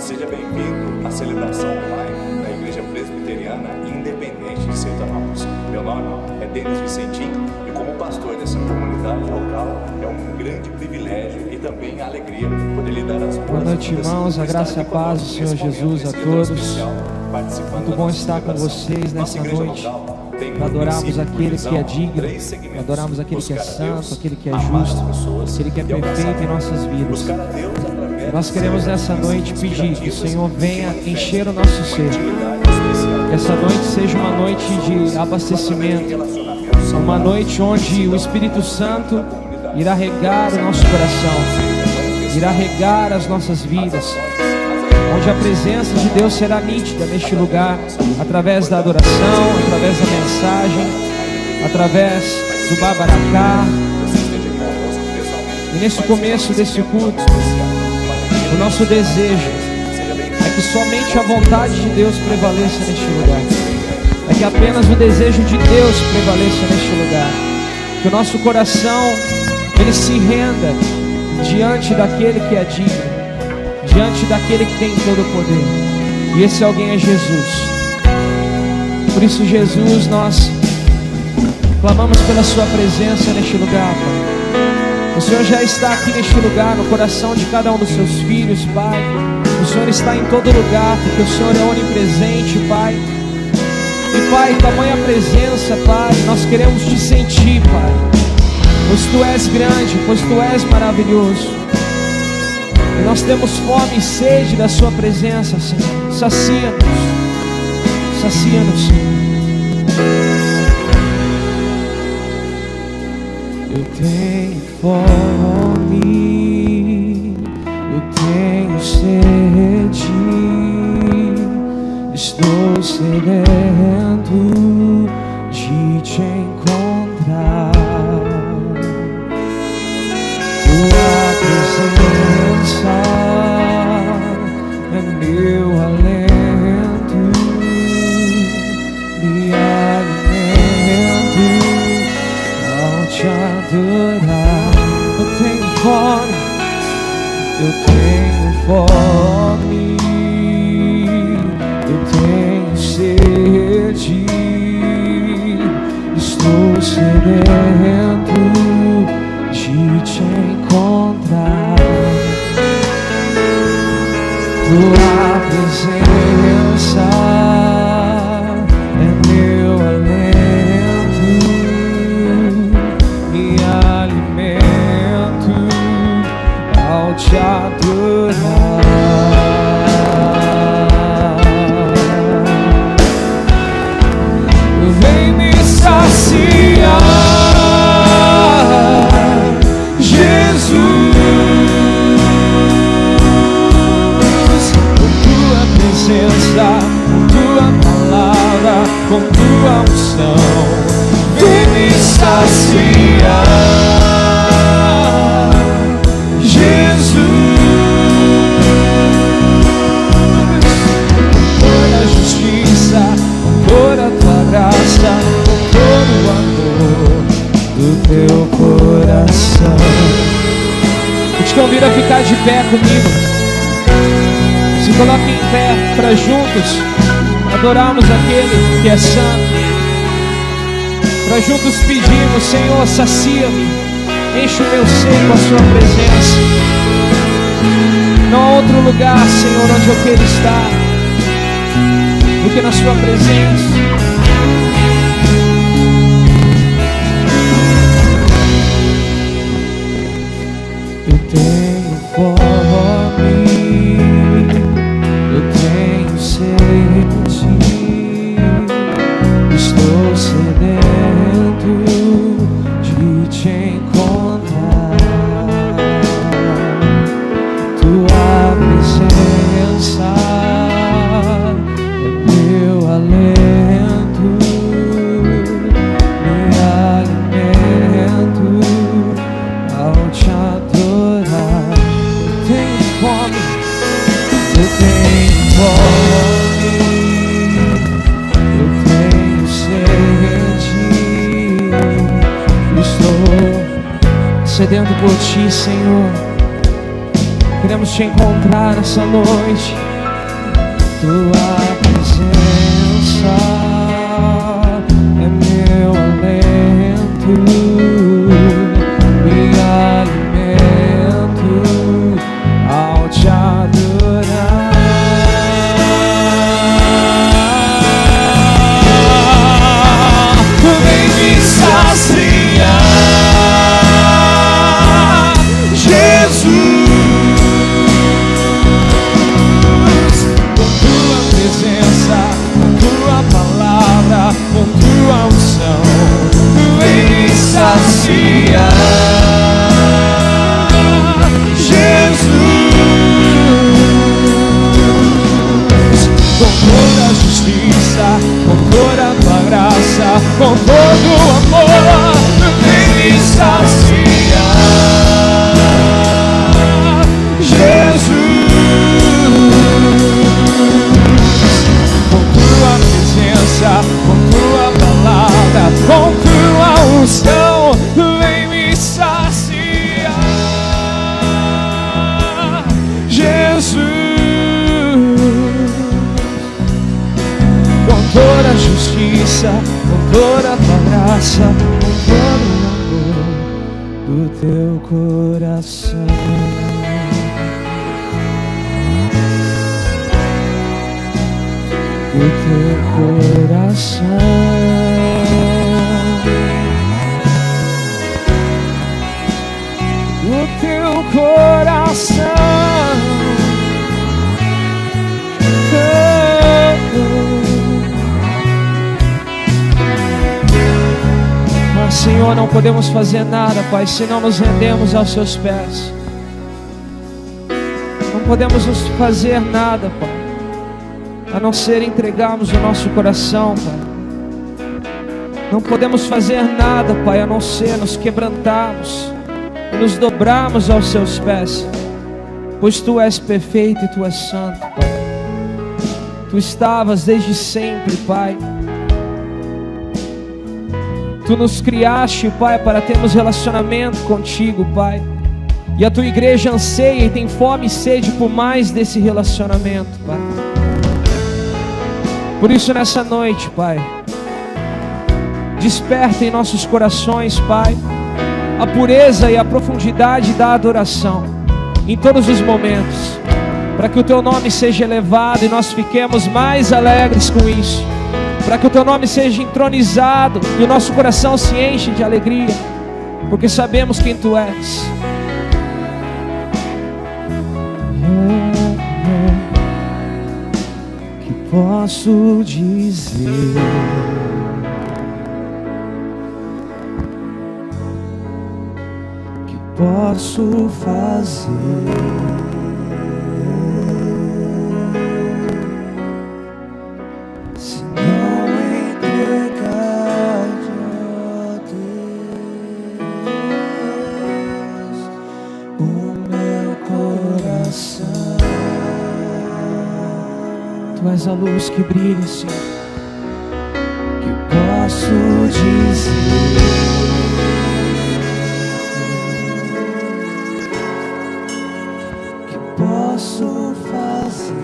Seja bem-vindo à celebração online da Igreja Presbiteriana Independente de Sertanópolis. Meu nome é Denis Vicentinho e como pastor dessa comunidade local é um grande privilégio e também a alegria poder lhe dar as boas-vindas. Boa noite, irmãos, a graça e a paz do Senhor Jesus a todos. Muito bom estar com vocês nessa noite, para adorarmos aquele que é digno, para adorarmos aquele que é santo, aquele que é justo, aquele que é perfeito em nossas vidas. Nós queremos nessa noite pedir que o Senhor venha encher o nosso ser. Que essa noite seja uma noite de abastecimento, uma noite onde o Espírito Santo irá regar o nosso coração, irá regar as nossas vidas, onde a presença de Deus será nítida neste lugar, através da adoração, através da mensagem, através do babaracá. E nesse começo desse culto, o nosso desejo é que somente a vontade de Deus prevaleça neste lugar. É que apenas o desejo de Deus prevaleça neste lugar. Que o nosso coração, ele se renda diante daquele que é digno, diante daquele que tem todo o poder. E esse alguém é Jesus. Por isso, Jesus, nós clamamos pela sua presença neste lugar, Pai. O Senhor já está aqui neste lugar, no coração de cada um dos seus filhos, Pai. O Senhor está em todo lugar, porque o Senhor é onipresente, Pai. E, Pai, tamanha presença, Pai, nós queremos te sentir, Pai. Pois Tu és grande, pois Tu és maravilhoso. E nós temos fome e sede da Sua presença, Senhor. Sacia-nos, sacia-nos, Senhor. Eu tenho fome, eu tenho sede, estou sedento de te encontrar. Tua presença é meu alento, me alimento ao te adorar. Eu tenho fome, eu tenho sede, estou sedento de te encontrar. Tua presença é meu alento, me alimento ao te adorar. Vem me saciar, Jesus, com tua presença, com tua palavra, com tua unção. Vem me saciar, Jesus, com toda a justiça, com toda a tua graça, com todo o amor do teu coração. Eu te convido a ficar de pé comigo. Se coloque em pé para juntos adorarmos aquele que é santo, para juntos pedirmos: Senhor, sacia-me, enche o meu ser com a sua presença. Não há outro lugar, Senhor, onde eu quero estar do que na sua presença. Eu tenho fome, eu tenho sede, estou sedento de te encontrar. Tua presença é meu alento, me alimento ao te adorar. Eu tenho fome, eu tenho fome, eu tenho sede, estou sedento por ti, Senhor. Queremos te encontrar essa noite. tua presença é meu alento, me alimento ao te adorar. Vem me saciar, Jesus, com tua presença, com tua palavra, com tua unção. Vem me saciar, Jesus, com toda a justiça, com toda a tua graça, com todo o amor. Vem me saciar, Jesus, com tua presença, com tua palavra, com tua unção. Vem me saciar, Jesus, com toda a justiça, com toda a tua graça, com todo o amor do teu coração. Do teu coração, do teu coração. Mas, Senhor, não podemos fazer nada, Pai, se não nos rendemos aos seus pés. Não podemos nos fazer nada, Pai, a não ser entregarmos o nosso coração, Pai. Não podemos fazer nada, Pai, a não ser nos quebrantarmos e nos dobrarmos aos seus pés, pois Tu és perfeito e Tu és santo, Pai. Tu estavas desde sempre, Pai. Tu nos criaste, Pai, para termos relacionamento contigo, Pai. E a Tua igreja anseia e tem fome e sede por mais desse relacionamento, Pai. Por isso, nessa noite, Pai, desperta em nossos corações, Pai, a pureza e a profundidade da adoração em todos os momentos, para que o Teu nome seja elevado e nós fiquemos mais alegres com isso, para que o Teu nome seja entronizado e o nosso coração se enche de alegria, porque sabemos quem Tu és. Que posso dizer? Que posso fazer? Tu és a luz que brilha, Senhor. Que posso dizer? Que posso fazer?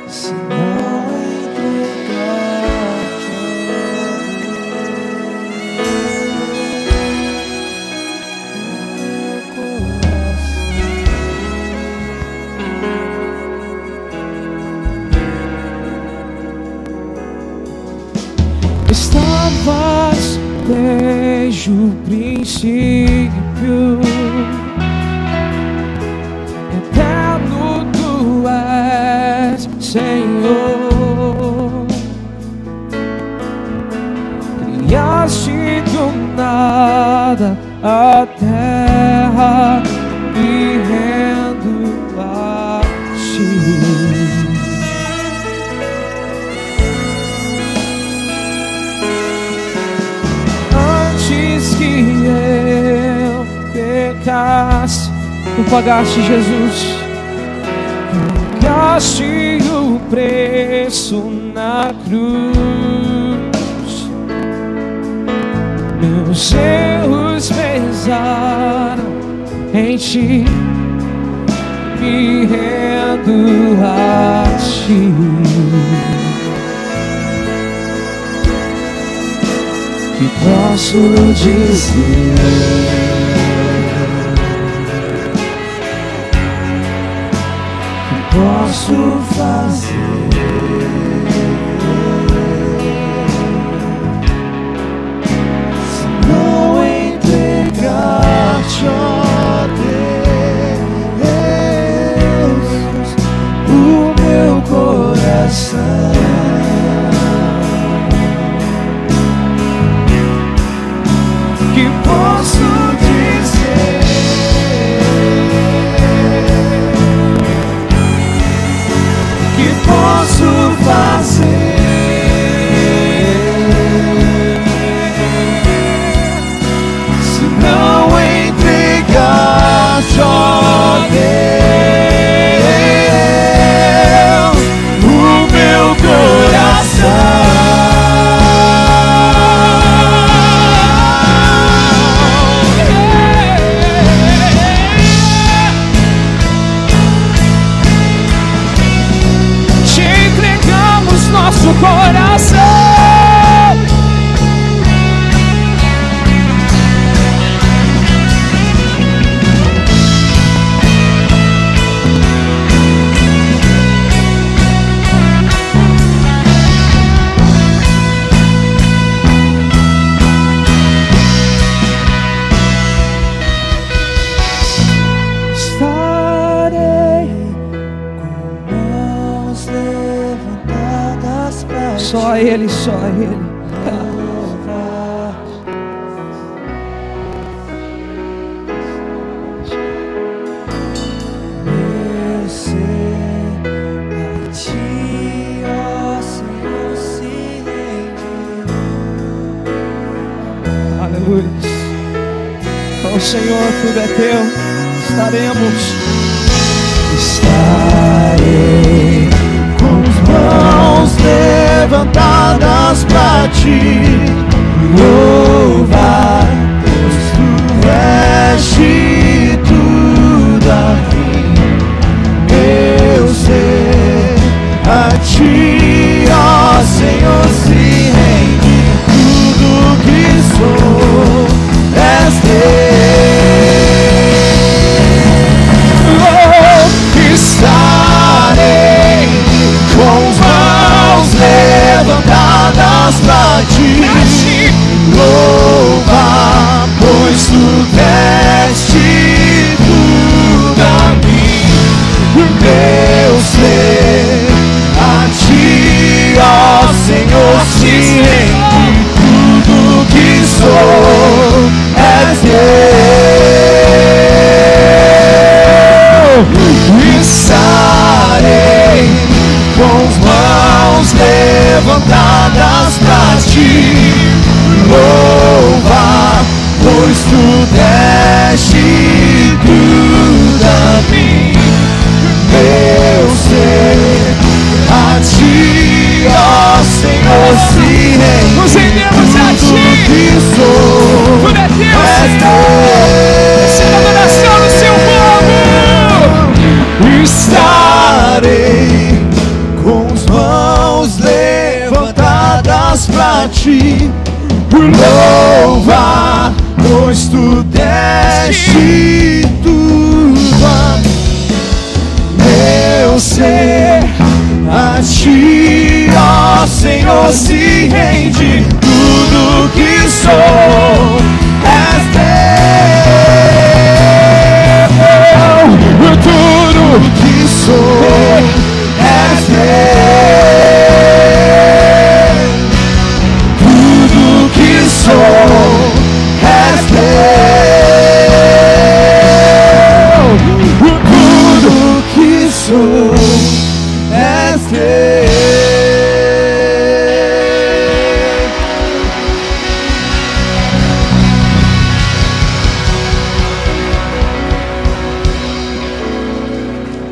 Se não entregar-te estavas desde o princípio, eterno Tu és, Senhor. Criaste do nada a terra, me rendo a Ti. Que eu pecasse, Tu pagaste, Jesus. Pagaste o preço na cruz. Meus erros pesaram em Ti me rendo a Ti. Que posso dizer, que posso fazer, se não entregar-te, ó Deus, o meu coração. Que posso dizer, que posso fazer, se não entregar-te, ó Deus, o meu coração. Nosso coração, só Ele, só Ele. Meu ser a Ti, ó Senhor, se rende. Aleluia. Ó Senhor, tudo é Teu. Estarei com as mãos levantadas pra Ti, louvar, pois Tu és tudo a mim. Meu ser a Ti, ó Senhor, se rende. Tudo que sou és Teu. Estarei com as mãos levantadas pra Ti, louvar, pois Tu deste tudo a mim. Meu ser a Ti, ó Senhor, se rende. Tudo que sou és Teu. Estarei com as mãos levantadas pra Ti, louvar, pois Tu deste tudo a mim. Meu ser a Ti, ó Senhor, se rende. Nos rendemos a Ti. Tudo que sou, tudo é Teu, Senhor. Receba a adoração do Seu povo. Estarei com as mãos levantadas pra Ti, louvar, pois Tu deste tudo a mim. Meu ser a Ti, ó Senhor, se rende. Tudo que sou és Teu. Tudo que sou és Teu. Tudo que sou és Teu. Tudo que sou és Teu.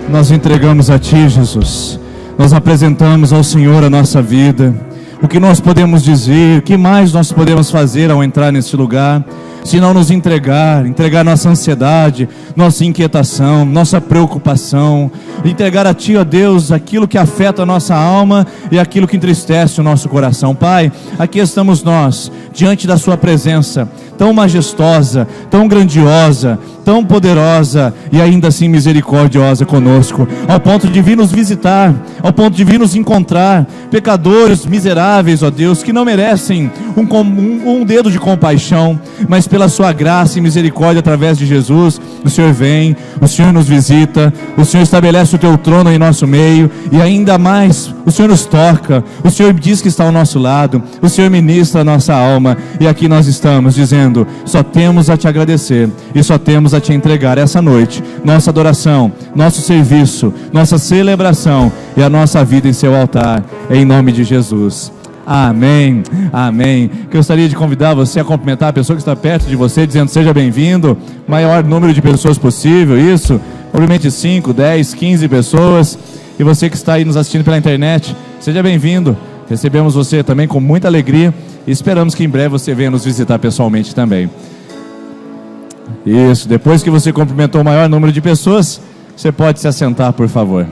Nós entregamos a Ti, Jesus. Nós apresentamos ao Senhor a nossa vida. O que nós podemos dizer, o que mais nós podemos fazer ao entrar neste lugar. se não nos entregar nossa ansiedade, nossa inquietação, nossa preocupação, entregar a Ti, ó Deus, aquilo que afeta a nossa alma e aquilo que entristece o nosso coração. Pai, aqui estamos nós, diante da Sua presença, tão majestosa, tão grandiosa, tão poderosa e ainda assim misericordiosa conosco, ao ponto de vir nos visitar, ao ponto de vir nos encontrar, pecadores miseráveis, ó Deus, que não merecem um dedo de compaixão, mas pela Sua graça e misericórdia através de Jesus, o Senhor vem, o Senhor nos visita, o Senhor estabelece o Teu trono em nosso meio, e ainda mais, o Senhor nos toca, o Senhor diz que está ao nosso lado, o Senhor ministra a nossa alma, e aqui nós estamos dizendo, só temos a Te agradecer, e só temos a Te entregar essa noite, nossa adoração, nosso serviço, nossa celebração, e a nossa vida em Seu altar, em nome de Jesus. Amém, amém. Gostaria de convidar você a cumprimentar a pessoa que está perto de você, dizendo, seja bem-vindo, maior número de pessoas possível, isso, obviamente 5, 10, 15 pessoas, e você que está aí nos assistindo pela internet, seja bem-vindo, recebemos você também com muita alegria, e esperamos que em breve você venha nos visitar pessoalmente também. Isso, depois que você cumprimentou o maior número de pessoas, você pode se assentar, por favor.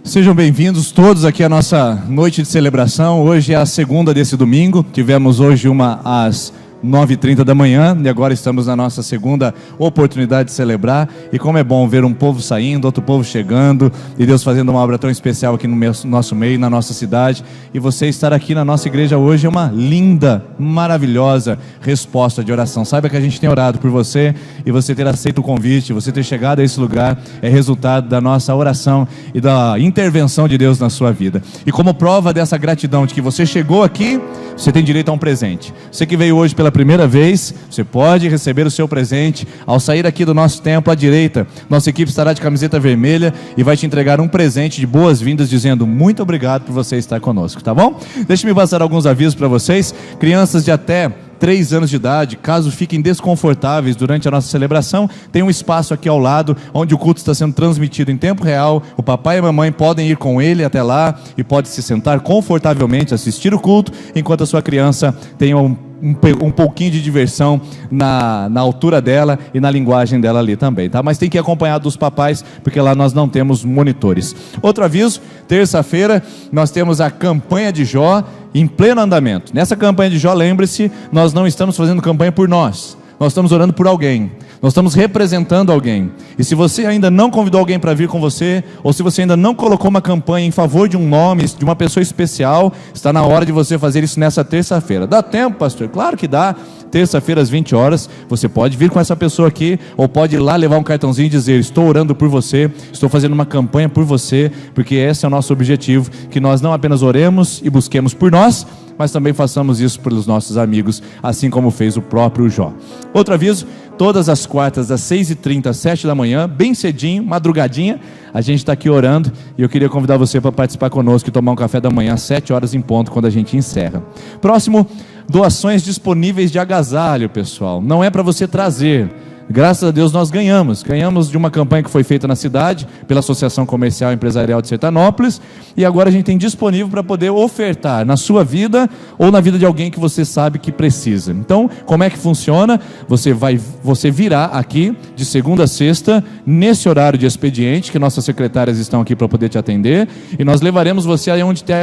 Sejam bem-vindos todos aqui à nossa noite de celebração. Hoje é a segunda desse domingo. Tivemos hoje uma às 9h30 da manhã e agora estamos na nossa segunda oportunidade de celebrar. E como é bom ver um povo saindo, outro povo chegando, e Deus fazendo uma obra tão especial aqui no nosso meio, na nossa cidade. E você estar aqui na nossa igreja hoje é uma linda, maravilhosa resposta de oração. Saiba que a gente tem orado por você, e você ter aceito o convite, você ter chegado a esse lugar é resultado da nossa oração e da intervenção de Deus na sua vida. E como prova dessa gratidão de que você chegou aqui, você tem direito a um presente. Você que veio hoje pela primeira vez, você pode receber o seu presente ao sair aqui do nosso templo à direita. Nossa equipe estará de camiseta vermelha e vai te entregar um presente de boas-vindas, dizendo muito obrigado por você estar conosco, tá bom? Deixe-me passar alguns avisos para vocês. Crianças de até 3 anos de idade, caso fiquem desconfortáveis durante a nossa celebração, tem um espaço aqui ao lado, onde o culto está sendo transmitido em tempo real. O papai e a mamãe podem ir com ele até lá e pode se sentar confortavelmente, assistir o culto, enquanto a sua criança tem um pouquinho de diversão na altura dela e na linguagem dela ali também, tá? Mas tem que ir acompanhado dos papais, porque lá nós não temos monitores. Outro aviso, terça-feira nós temos a campanha de Jó em pleno andamento. Nessa campanha de Jó, lembre-se, nós não estamos fazendo campanha por nós estamos orando por alguém, nós estamos representando alguém. E se você ainda não convidou alguém para vir com você, ou se você ainda não colocou uma campanha em favor de um nome, de uma pessoa especial, está na hora de você fazer isso nessa terça-feira. Dá tempo, pastor? Claro que dá. Terça-feira às 20 horas, você pode vir com essa pessoa aqui, ou pode ir lá levar um cartãozinho e dizer, estou orando por você, estou fazendo uma campanha por você, porque esse é o nosso objetivo, que nós não apenas oremos e busquemos por nós, mas também façamos isso pelos nossos amigos, assim como fez o próprio Jó. Outro aviso, todas as quartas, das 6h30 às 7 da manhã, bem cedinho, madrugadinha, a gente está aqui orando, e eu queria convidar você para participar conosco e tomar um café da manhã às 7 horas em ponto, quando a gente encerra. Próximo, doações disponíveis de agasalho, pessoal. Não é para você trazer. Graças a Deus nós ganhamos de uma campanha que foi feita na cidade, pela Associação Comercial e Empresarial de Sertanópolis, e agora a gente tem disponível para poder ofertar na sua vida, ou na vida de alguém que você sabe que precisa. Então, como é que funciona? Você virá aqui, de segunda a sexta, nesse horário de expediente, que nossas secretárias estão aqui para poder te atender, e nós levaremos você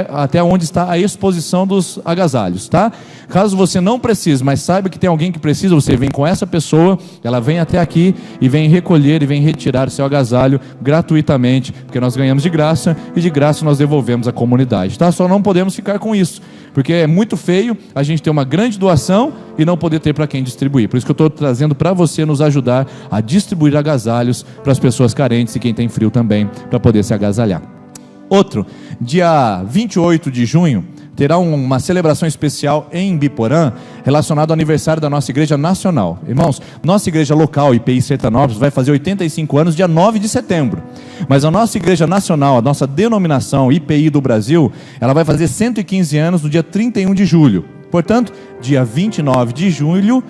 até onde está a exposição dos agasalhos, tá? Caso você não precise, mas saiba que tem alguém que precisa, você vem com essa pessoa, ela vem até aqui e vem recolher e vem retirar o seu agasalho gratuitamente, porque nós ganhamos de graça e de graça nós devolvemos à comunidade, tá? Só não podemos ficar com isso, porque é muito feio a gente ter uma grande doação e não poder ter para quem distribuir. Por isso que eu estou trazendo para você nos ajudar a distribuir agasalhos para as pessoas carentes e quem tem frio também, para poder se agasalhar. Outro, dia 28 de junho, terá uma celebração especial em Biporã, relacionado ao aniversário da nossa igreja nacional. Irmãos, nossa igreja local, IPI Sertanópolis, vai fazer 85 anos dia 9 de setembro. Mas a nossa igreja nacional, a nossa denominação IPI do Brasil, ela vai fazer 115 anos no dia 31 de julho. Portanto, dia 29 de julho,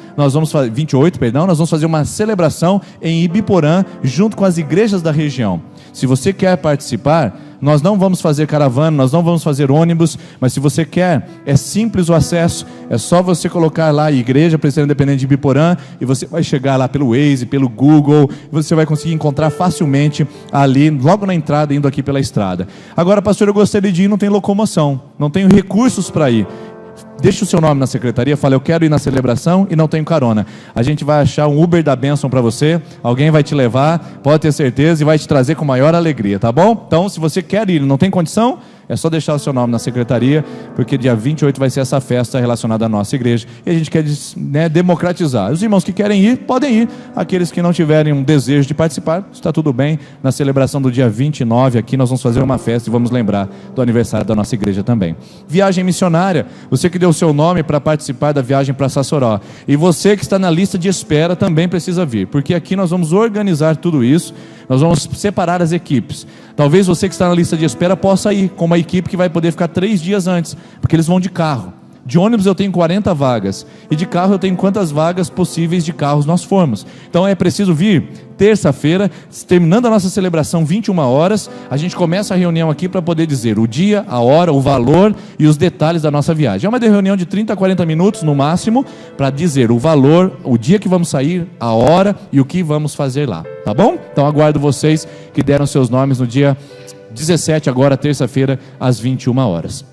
28, nós vamos fazer uma celebração em Ibiporã, junto com as igrejas da região. Se você quer participar, nós não vamos fazer caravana, nós não vamos fazer ônibus, mas se você quer, é simples o acesso, é só você colocar lá Igreja Presbiteriana Independente de Ibiporã, e você vai chegar lá pelo Waze, pelo Google, e você vai conseguir encontrar facilmente ali, logo na entrada, indo aqui pela estrada. Agora, pastor, eu gostaria de ir, não tem locomoção, não tenho recursos para ir. Deixa o seu nome na secretaria, fala, eu quero ir na celebração e não tenho carona. A gente vai achar um Uber da bênção para você, alguém vai te levar, pode ter certeza, e vai te trazer com maior alegria, tá bom? Então, se você quer ir e não tem condição, é só deixar o seu nome na secretaria, porque dia 28 vai ser essa festa relacionada à nossa igreja, e a gente quer, né, democratizar. Os irmãos que querem ir, podem ir. Aqueles que não tiverem um desejo de participar, está tudo bem. Na celebração do dia 29 aqui, nós vamos fazer uma festa e vamos lembrar do aniversário da nossa igreja também. Viagem missionária, você que deu o seu nome para participar da viagem para Sassoró, e você que está na lista de espera também precisa vir, porque aqui nós vamos organizar tudo isso, nós vamos separar as equipes. Talvez você que está na lista de espera possa ir com uma equipe que vai poder ficar 3 dias antes, porque eles vão de carro. De ônibus eu tenho 40 vagas, e de carro eu tenho quantas vagas possíveis de carros nós formos. Então é preciso vir terça-feira, terminando a nossa celebração 21 horas, a gente começa a reunião aqui para poder dizer o dia, a hora, o valor e os detalhes da nossa viagem. É uma reunião de 30 a 40 minutos no máximo, para dizer o valor, o dia que vamos sair, a hora e o que vamos fazer lá, tá bom? Então aguardo vocês que deram seus nomes no dia 17, agora terça-feira, às 21 horas.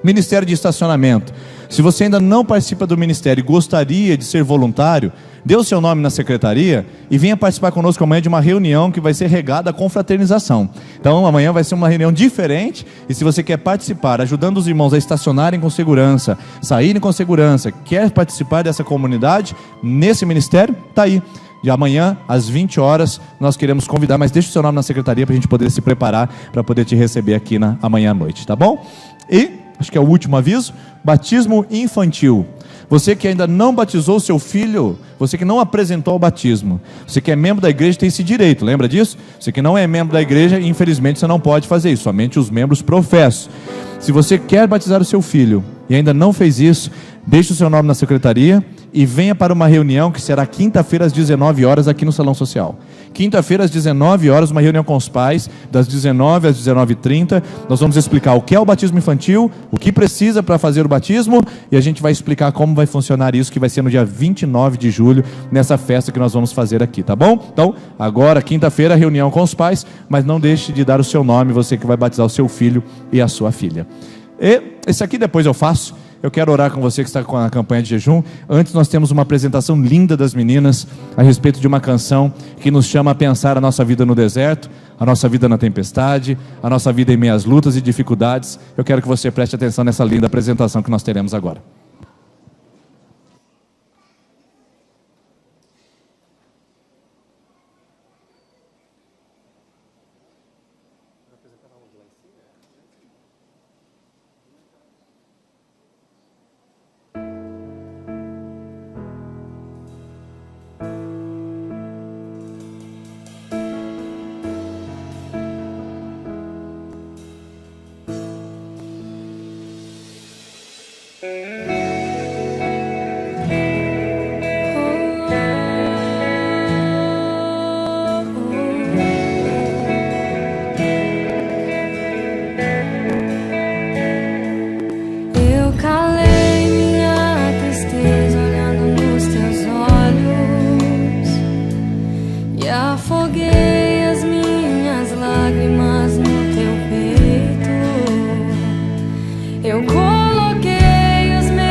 Ministério de estacionamento. Se você ainda não participa do ministério e gostaria de ser voluntário, dê o seu nome na secretaria e venha participar conosco amanhã de uma reunião que vai ser regada com fraternização. Então amanhã vai ser uma reunião diferente, e se você quer participar, ajudando os irmãos a estacionarem com segurança, saírem com segurança, quer participar dessa comunidade, nesse ministério, está aí. De amanhã, às 20 horas, nós queremos convidar, mas deixa o seu nome na secretaria para a gente poder se preparar, para poder te receber aqui amanhã à noite, tá bom? E, acho que é o último aviso, batismo infantil. Você que ainda não batizou seu filho, você que não apresentou o batismo, você que é membro da igreja tem esse direito, lembra disso? Você que não é membro da igreja, infelizmente você não pode fazer isso, somente os membros professos. Se você quer batizar o seu filho e ainda não fez isso, deixe o seu nome na secretaria e venha para uma reunião que será quinta-feira às 19 horas aqui no Salão Social. Quinta-feira às 19 horas, uma reunião com os pais, das 19 às 19h30. Nós vamos explicar o que é o batismo infantil, o que precisa para fazer o batismo, e a gente vai explicar como vai funcionar isso, que vai ser no dia 29 de julho, nessa festa que nós vamos fazer aqui, tá bom? Então, agora, quinta-feira, reunião com os pais, mas não deixe de dar o seu nome, você que vai batizar o seu filho e a sua filha. E esse aqui depois eu faço. Eu quero orar com você que está com a campanha de jejum. Antes nós temos uma apresentação linda das meninas a respeito de uma canção que nos chama a pensar a nossa vida no deserto, a nossa vida na tempestade, a nossa vida em meio às lutas e dificuldades. Eu quero que você preste atenção nessa linda apresentação que nós teremos agora. Eu coloquei os meus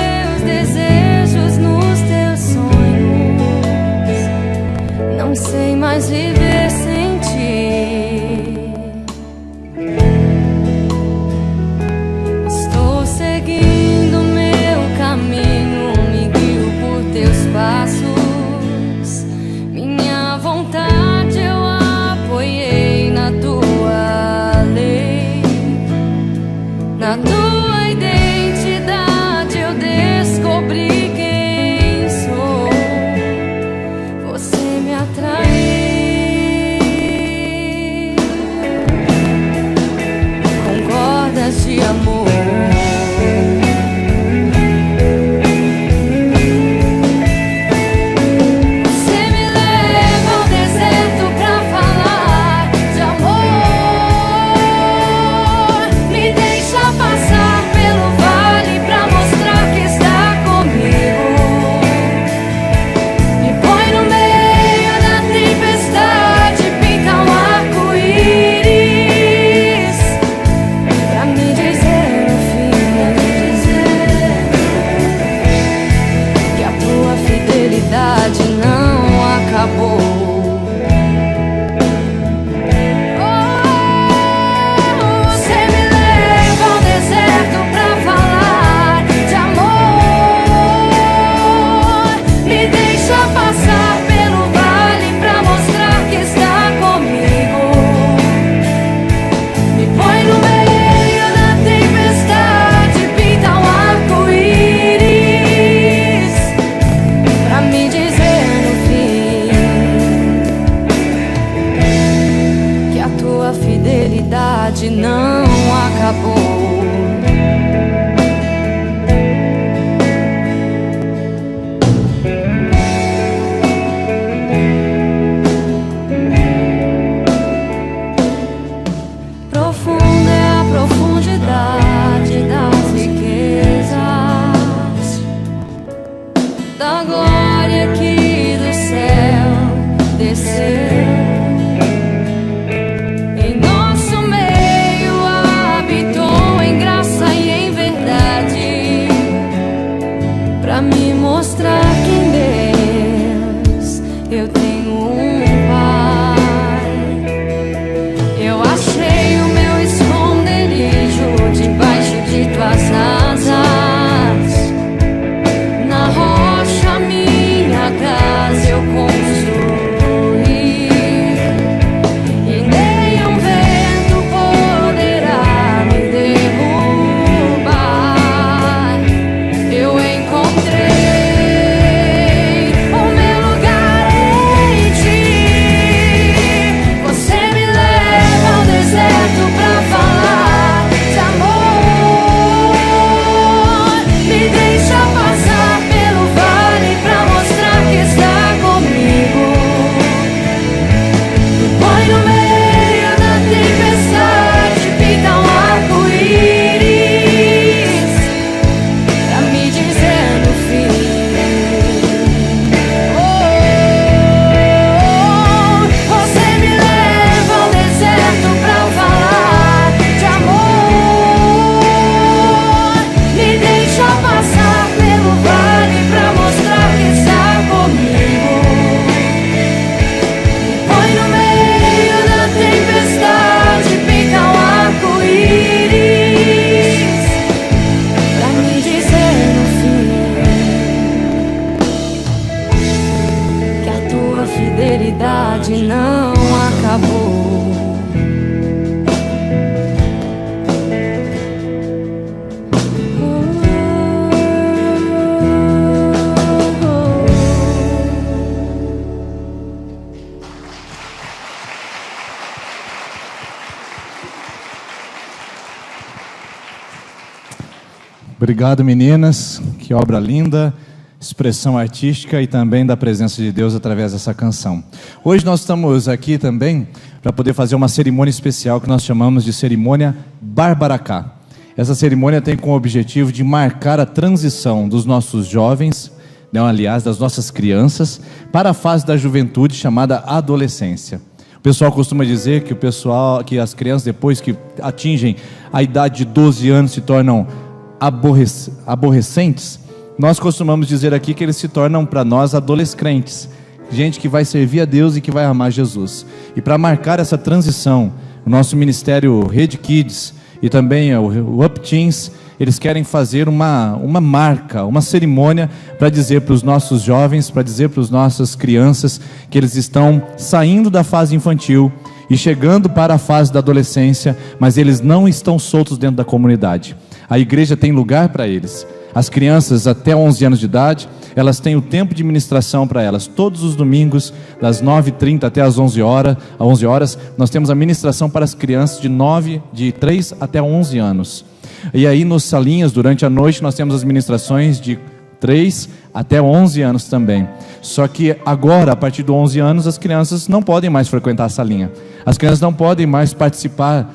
me mostrar que em Deus eu tenho um Pai. Eu achei o meu esconderijo debaixo de tuas asas. Na rocha minha casa eu construí, e nenhum vento poderá me derrubar. Eu encontrei o meu lugar em ti. Você me leva ao deserto pra falar de amor. Me deixa passar pelo vale pra mostrar que está comigo. Me põe no meio da tempestade, pinta um arco-íris pra me dizer no fim: você me leva ao deserto pra falar de amor. Me deixa passar pelo vale pra mostrar que está comigo. Me põe no meio da tempestade, pinta um arco-íris pra me dizer no fim que a tua fidelidade não acabou. Obrigado, meninas. Que obra linda, expressão artística e também da presença de Deus através dessa canção. Hoje nós estamos aqui também para poder fazer uma cerimônia especial que nós chamamos de cerimônia Barbaracá. Essa cerimônia tem como objetivo de marcar a transição dos nossos jovens, aliás, das nossas crianças, para a fase da juventude chamada adolescência. O pessoal costuma dizer que as crianças, depois que atingem a idade de 12 anos, se tornam aborrecentes. Nós costumamos dizer aqui que eles se tornam para nós adolescentes, gente que vai servir a Deus e que vai amar Jesus. E para marcar essa transição, o nosso ministério Rede Kids e também o Up Teens, eles querem fazer uma marca, uma cerimônia para dizer para os nossos jovens, para dizer para as nossas crianças que eles estão saindo da fase infantil e chegando para a fase da adolescência, mas eles não estão soltos dentro da comunidade. A igreja tem lugar para eles. As crianças até 11 anos de idade, elas têm o tempo de ministração para elas. Todos os domingos, das 9h30 até as 11 horas, nós temos a ministração para as crianças de 3 até 11 anos. E aí nos salinhas, durante a noite, nós temos as ministrações de 3 até 11 anos também. Só que agora, a partir de 11 anos, as crianças não podem mais frequentar a salinha. As crianças não podem mais participar,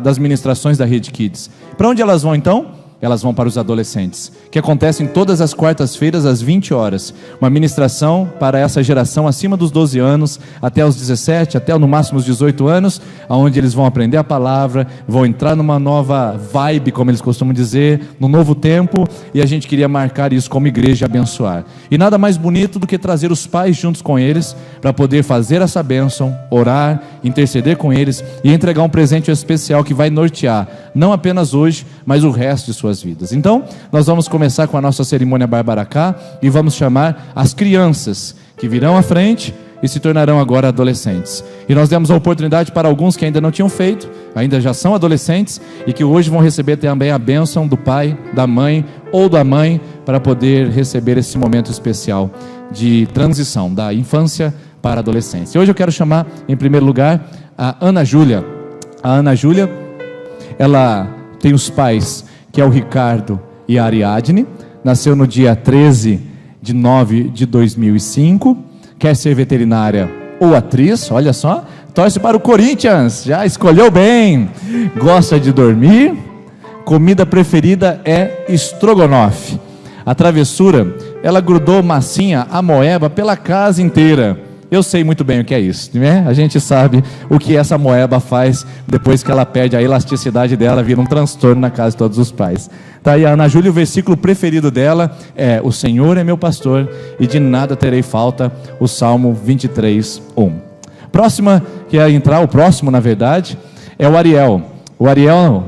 das ministrações da Rede Kids. Para onde elas vão então? Elas vão para os adolescentes, que acontecem todas as quartas-feiras às 20 horas. Uma ministração para essa geração acima dos 12 anos, até os 17, até no máximo os 18 anos, onde eles vão aprender a palavra, vão entrar numa nova vibe, como eles costumam dizer, no novo tempo, e a gente queria marcar isso como igreja e abençoar. E nada mais bonito do que trazer os pais juntos com eles, para poder fazer essa bênção, orar, interceder com eles e entregar um presente especial que vai nortear, não apenas hoje, mas o resto de suas vidas. Então, nós vamos começar com a nossa cerimônia Barbaracá e vamos chamar as crianças que virão à frente e se tornarão agora adolescentes. E nós demos a oportunidade para alguns que ainda não tinham feito, ainda já são adolescentes e que hoje vão receber também a bênção do pai, da mãe ou da mãe para poder receber esse momento especial de transição da infância para a adolescência. Hoje eu quero chamar em primeiro lugar a Ana Júlia. A Ana Júlia, ela tem os pais que é o Ricardo e a Ariadne, nasceu no dia 13 de 9 de 2005, quer ser veterinária ou atriz, olha só, torce para o Corinthians, já escolheu bem, gosta de dormir, comida preferida é estrogonofe. A travessura, ela grudou massinha, a moeba pela casa inteira, Eu sei muito bem o que é isso, né? A gente sabe o que essa moeba faz depois que ela perde a elasticidade dela, vira um transtorno na casa de todos os pais. Tá aí a Ana Júlia, o versículo preferido dela é: o Senhor é meu pastor e de nada terei falta, o Salmo 23:1. Próxima, que é entrar, o próximo na verdade, é o Ariel. O Ariel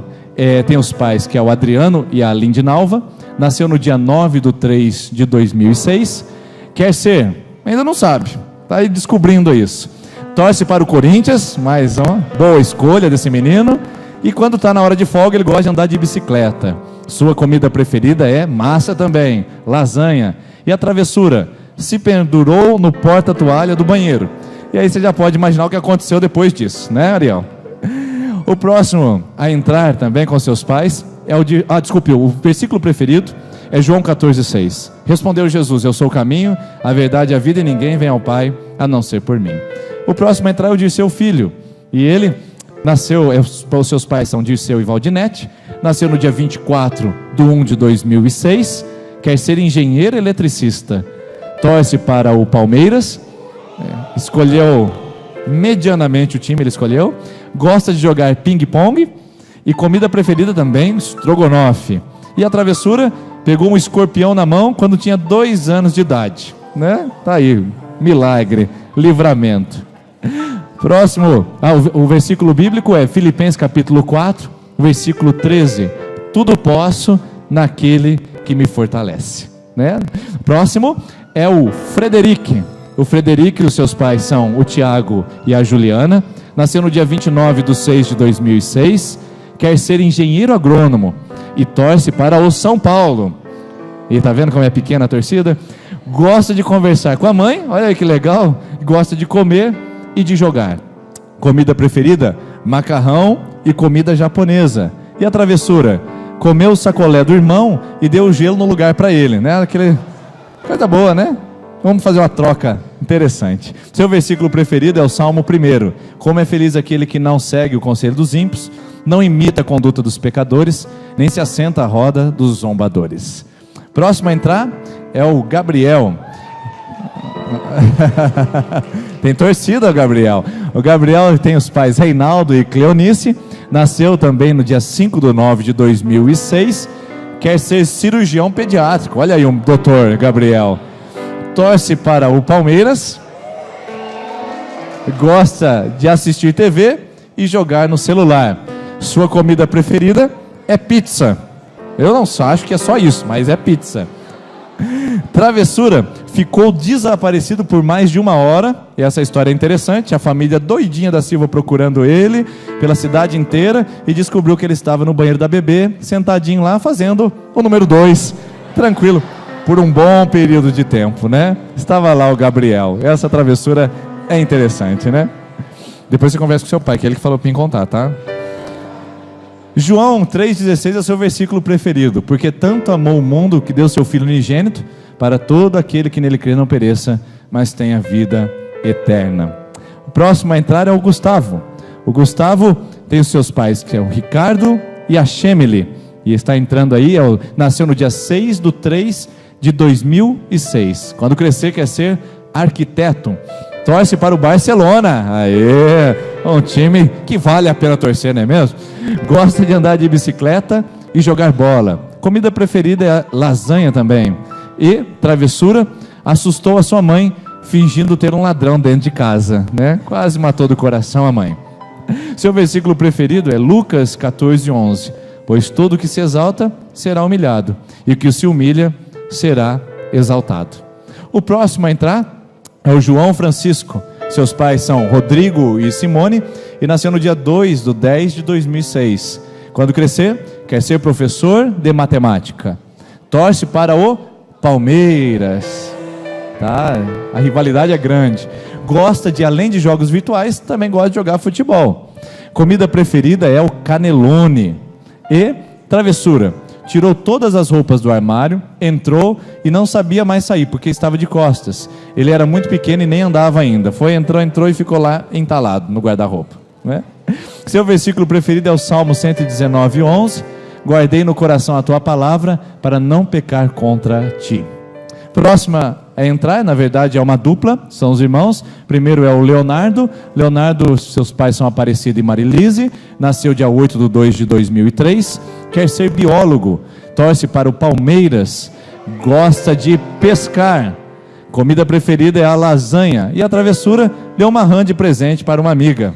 tem os pais que é o Adriano e a Lindinalva, nasceu no dia 9/3/2006, quer ser, ainda não sabe, está aí descobrindo isso, torce para o Corinthians, mas boa escolha desse menino, e quando está na hora de folga ele gosta de andar de bicicleta. Sua comida preferida é massa também, lasanha, e a travessura, se pendurou no porta-toalha do banheiro. E aí você já pode imaginar o que aconteceu depois disso, né, Ariel? O próximo a entrar também com seus pais é o versículo preferido é João 14:6. Respondeu Jesus: eu sou o caminho, a verdade e a vida, e ninguém vem ao Pai a não ser por mim. O próximo a entrar é o Dirceu Filho, e ele nasceu, os seus pais são Dirceu e Valdinete, nasceu no dia 24/1/2006, quer ser engenheiro eletricista, torce para o Palmeiras, escolheu medianamente o time, ele escolheu, gosta de jogar ping-pong, e comida preferida também, estrogonofe. E a travessura, pegou um escorpião na mão quando tinha 2 anos de idade, né? Tá aí, milagre, livramento. Próximo, o versículo bíblico é Filipenses capítulo 4, versículo 13. Tudo posso naquele que me fortalece, né? Próximo é o Frederic. O Frederic e os seus pais são o Tiago e a Juliana. Nasceu no dia 29/6/2006. Quer ser engenheiro agrônomo e torce para o São Paulo. E tá vendo como é pequena a torcida? Gosta de conversar com a mãe, olha aí que legal. Gosta de comer e de jogar. Comida preferida? Macarrão e comida japonesa. E a travessura? Comeu o sacolé do irmão e deu gelo no lugar para ele, né? Coisa boa, né? Vamos fazer uma troca interessante. Seu versículo preferido é o Salmo 1. Como é feliz aquele que não segue o conselho dos ímpios, não imita a conduta dos pecadores, nem se assenta à roda dos zombadores. Próximo a entrar é o Gabriel. Tem torcida o Gabriel. O Gabriel tem os pais Reinaldo e Cleonice, nasceu também no dia 5/9/2006, quer ser cirurgião pediátrico. Olha aí o doutor Gabriel. Torce para o Palmeiras, gosta de assistir TV e jogar no celular. Sua comida preferida é pizza. Eu não acho que é só isso, mas é pizza. Travessura, ficou desaparecido por mais de 1 hora. E essa história é interessante. A família doidinha da Silva procurando ele pela cidade inteira e descobriu que ele estava no banheiro da bebê, sentadinho lá fazendo o número 2, tranquilo, por um bom período de tempo, né? Estava lá o Gabriel. Essa travessura é interessante, né? Depois você conversa com seu pai, que é ele que falou para me contar, tá? João 3,16 é o seu versículo preferido. Porque tanto amou o mundo que deu seu Filho unigênito, para todo aquele que nele crê não pereça, mas tenha vida eterna. O próximo a entrar é o Gustavo. O Gustavo tem os seus pais, que é o Ricardo e a Shemily. E está entrando aí, nasceu no dia 6/3/2006. Quando crescer quer ser arquiteto. Torce para o Barcelona. Aê, um time que vale a pena torcer, não é mesmo? Gosta de andar de bicicleta e jogar bola. Comida preferida é a lasanha também. E travessura, assustou a sua mãe fingindo ter um ladrão dentro de casa, né? Quase matou do coração a mãe. Seu versículo preferido é Lucas 14:11. Pois todo que se exalta será humilhado, e o que se humilha será exaltado. O próximo a entrar é o João Francisco. Seus pais são Rodrigo e Simone, e nasceu no dia 2/10/2006. Quando crescer, quer ser professor de matemática. Torce para o Palmeiras, tá? A rivalidade é grande. Gosta de, além de jogos virtuais, também gosta de jogar futebol. Comida preferida é o cannelloni. E travessura, tirou todas as roupas do armário, entrou e não sabia mais sair, porque estava de costas. Ele era muito pequeno e nem andava ainda. Entrou e ficou lá entalado no guarda-roupa, né? Seu versículo preferido é o Salmo 119:11. Guardei no coração a tua palavra para não pecar contra ti. Próxima a entrar, na verdade é uma dupla, são os irmãos. Primeiro é o Leonardo. Leonardo, seus pais são Aparecida e Marilise, nasceu dia 8/2/2003, quer ser biólogo, torce para o Palmeiras, gosta de pescar, comida preferida é a lasanha, e a travessura deu uma rã de presente para uma amiga.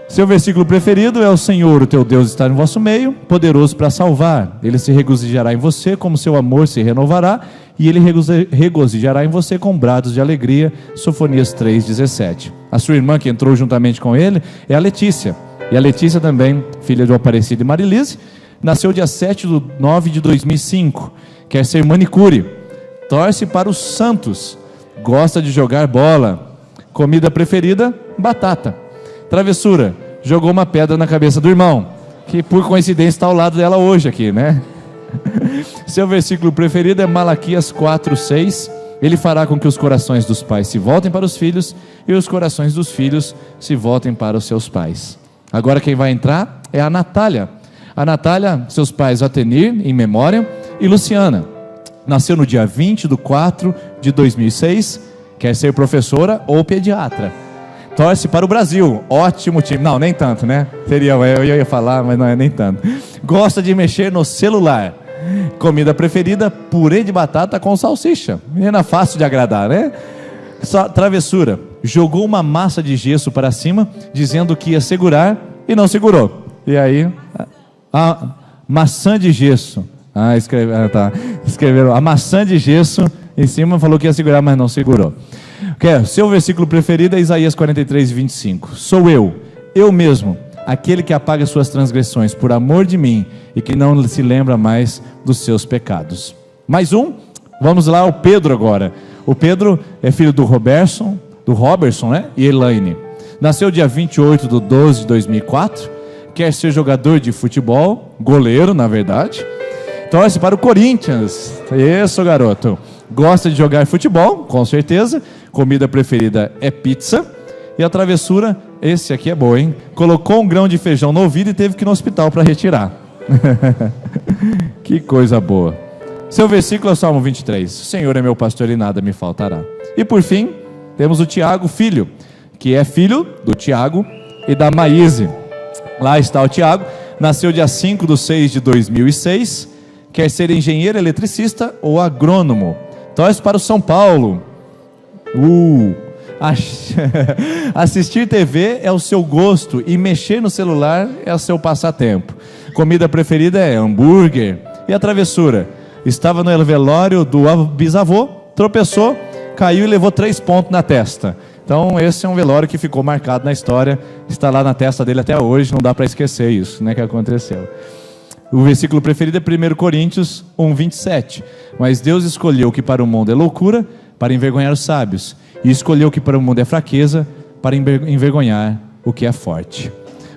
Seu versículo preferido é: o Senhor, o teu Deus, está no vosso meio, poderoso para salvar. Ele se regozijará em você, como seu amor se renovará, e ele regozijará em você com brados de alegria. Sofonias 3:17. A sua irmã que entrou juntamente com ele é a Letícia. E a Letícia também, filha de Aparecida e Marilise, nasceu dia 7/9/2005, quer ser manicure, torce para os Santos, gosta de jogar bola, comida preferida, batata. Travessura, jogou uma pedra na cabeça do irmão, que por coincidência está ao lado dela hoje aqui, né? Seu versículo preferido é Malaquias 4:6. Ele fará com que os corações dos pais se voltem para os filhos e os corações dos filhos se voltem para os seus pais. Agora quem vai entrar é a Natália. A Natália, seus pais Atenir, em memória, e Luciana. Nasceu no dia 20/4/2006, quer ser professora ou pediatra. Torce para o Brasil, ótimo time. Não, nem tanto, né? Eu ia falar, mas não é nem tanto. Gosta de mexer no celular. Comida preferida, purê de batata com salsicha. Menina fácil de agradar, né? Travessura, jogou uma massa de gesso para cima, dizendo que ia segurar e não segurou. E aí, a maçã de gesso. Escreveram a maçã de gesso em cima, falou que ia segurar, mas não segurou. Seu versículo preferido é Isaías 43:25. Sou eu mesmo, aquele que apaga suas transgressões por amor de mim e que não se lembra mais dos seus pecados. Mais um, vamos lá, o Pedro agora. O Pedro é filho do Robertson, né? E Elaine. Nasceu dia 28/12/2004, quer ser jogador de futebol, goleiro na verdade, torce para o Corinthians. Isso, garoto. Gosta de jogar futebol, com certeza. Comida preferida é pizza. E a travessura, esse aqui é boa, hein? Colocou um grão de feijão no ouvido e teve que ir no hospital para retirar. Que coisa boa. Seu versículo é o Salmo 23. O Senhor é meu pastor e nada me faltará. E por fim, temos o Tiago Filho, que é filho do Tiago e da Maíse. Lá está o Tiago. Nasceu dia 5/6/2006. Quer ser engenheiro eletricista ou agrônomo. Torce para o São Paulo. Assistir TV é o seu gosto e mexer no celular é o seu passatempo. Comida preferida é hambúrguer. E a travessura? Estava no velório do bisavô, tropeçou, caiu e levou 3 pontos na testa. Então esse é um velório que ficou marcado na história, está lá na testa dele até hoje, não dá para esquecer isso, né, que aconteceu. O versículo preferido é 1 Coríntios 1:27. Mas Deus escolheu o que para o mundo é loucura, para envergonhar os sábios, e escolheu o que para o mundo é fraqueza, para envergonhar o que é forte.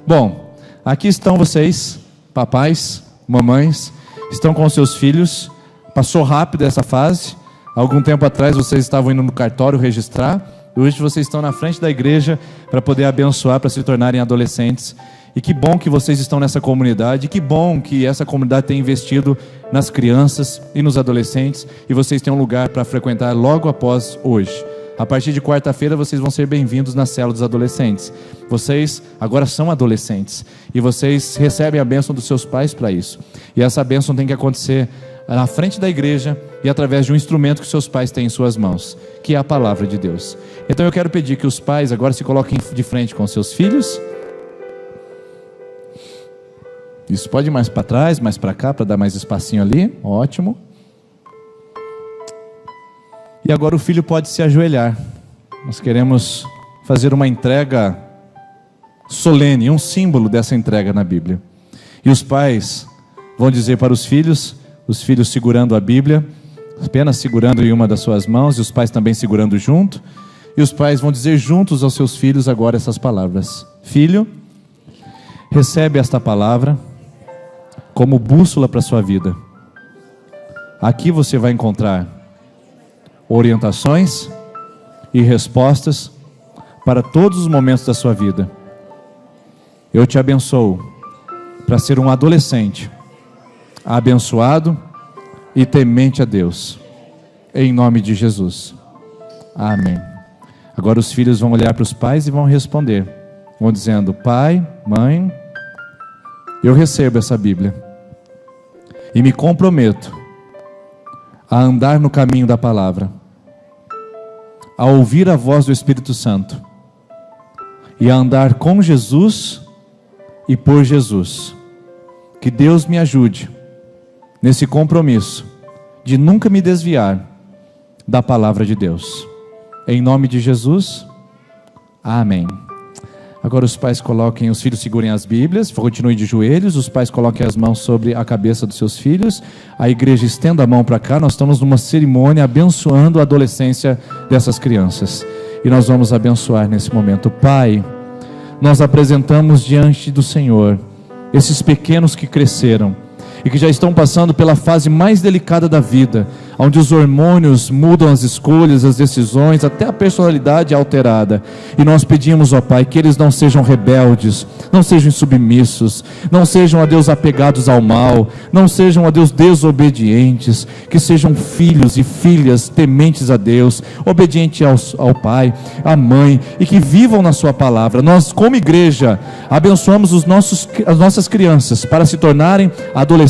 Bom, aqui estão vocês, papais, mamães, estão com seus filhos. Passou rápido essa fase. Algum tempo atrás vocês estavam indo no cartório registrar, e hoje vocês estão na frente da igreja para poder abençoar, para se tornarem adolescentes. E que bom que vocês estão nessa comunidade, que bom que essa comunidade tem investido nas crianças e nos adolescentes, e vocês têm um lugar para frequentar logo após hoje. A partir de quarta-feira vocês vão ser bem-vindos na célula dos adolescentes. Vocês agora são adolescentes, e vocês recebem a bênção dos seus pais para isso. E essa bênção tem que acontecer na frente da igreja e através de um instrumento que seus pais têm em suas mãos, que é a palavra de Deus. Então eu quero pedir que os pais agora se coloquem de frente com seus filhos. Isso, pode ir mais para trás, mais para cá, para dar mais espacinho ali. Ótimo. E agora o filho pode se ajoelhar. Nós queremos fazer uma entrega solene, um símbolo dessa entrega na Bíblia. E os pais vão dizer para os filhos segurando a Bíblia, apenas segurando em uma das suas mãos, e os pais também segurando junto. E os pais vão dizer juntos aos seus filhos agora essas palavras: Filho, recebe esta palavra como bússola para a sua vida. Aqui você vai encontrar orientações e respostas para todos os momentos da sua vida. Eu te abençoo para ser um adolescente abençoado e temente a Deus. em nome de Jesus. Amém. Agora os filhos vão olhar para os pais e vão responder. Vão dizendo: pai, mãe, eu recebo essa Bíblia e me comprometo a andar no caminho da palavra, a ouvir a voz do Espírito Santo e a andar com Jesus e por Jesus. Que Deus me ajude nesse compromisso de nunca me desviar da palavra de Deus. Em nome de Jesus, amém. Agora os pais coloquem, os filhos segurem as Bíblias, continuem de joelhos, os pais coloquem as mãos sobre a cabeça dos seus filhos, a igreja estenda a mão para cá. Nós estamos numa cerimônia abençoando a adolescência dessas crianças, e nós vamos abençoar nesse momento. Pai, nós apresentamos diante do Senhor esses pequenos que cresceram e que já estão passando pela fase mais delicada da vida, onde os hormônios mudam as escolhas, as decisões, até a personalidade é alterada. E nós pedimos, ó Pai, que eles não sejam rebeldes, não sejam insubmissos, não sejam, ó Deus, apegados ao mal, não sejam, ó Deus, desobedientes, que sejam filhos e filhas tementes a Deus, obedientes ao Pai, à Mãe, e que vivam na sua palavra. Nós, como igreja, abençoamos as nossas crianças para se tornarem adolescentes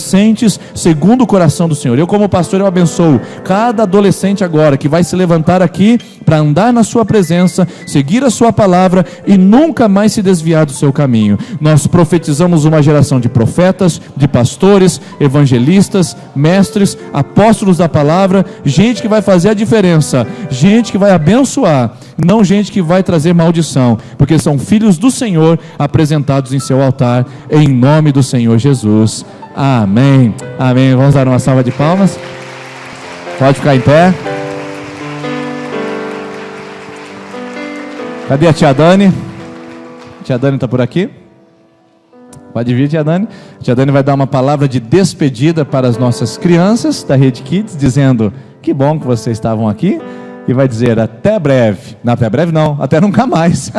segundo o coração do Senhor. Eu, como pastor, eu abençoo cada adolescente agora que vai se levantar aqui para andar na sua presença, seguir a sua palavra e nunca mais se desviar do seu caminho. Nós profetizamos uma geração de profetas, de pastores, evangelistas, mestres, apóstolos da palavra, gente que vai fazer a diferença, gente que vai abençoar, não gente que vai trazer maldição, porque são filhos do Senhor apresentados em seu altar, em nome do Senhor Jesus. Amém. Amém. Vamos dar uma salva de palmas. Pode ficar em pé. Cadê a tia Dani? Tia Dani está por aqui? Pode vir, tia Dani. A tia Dani vai dar uma palavra de despedida para as nossas crianças da Rede Kids, dizendo: que bom que vocês estavam aqui. E vai dizer: até breve. Não, até breve não, até nunca mais.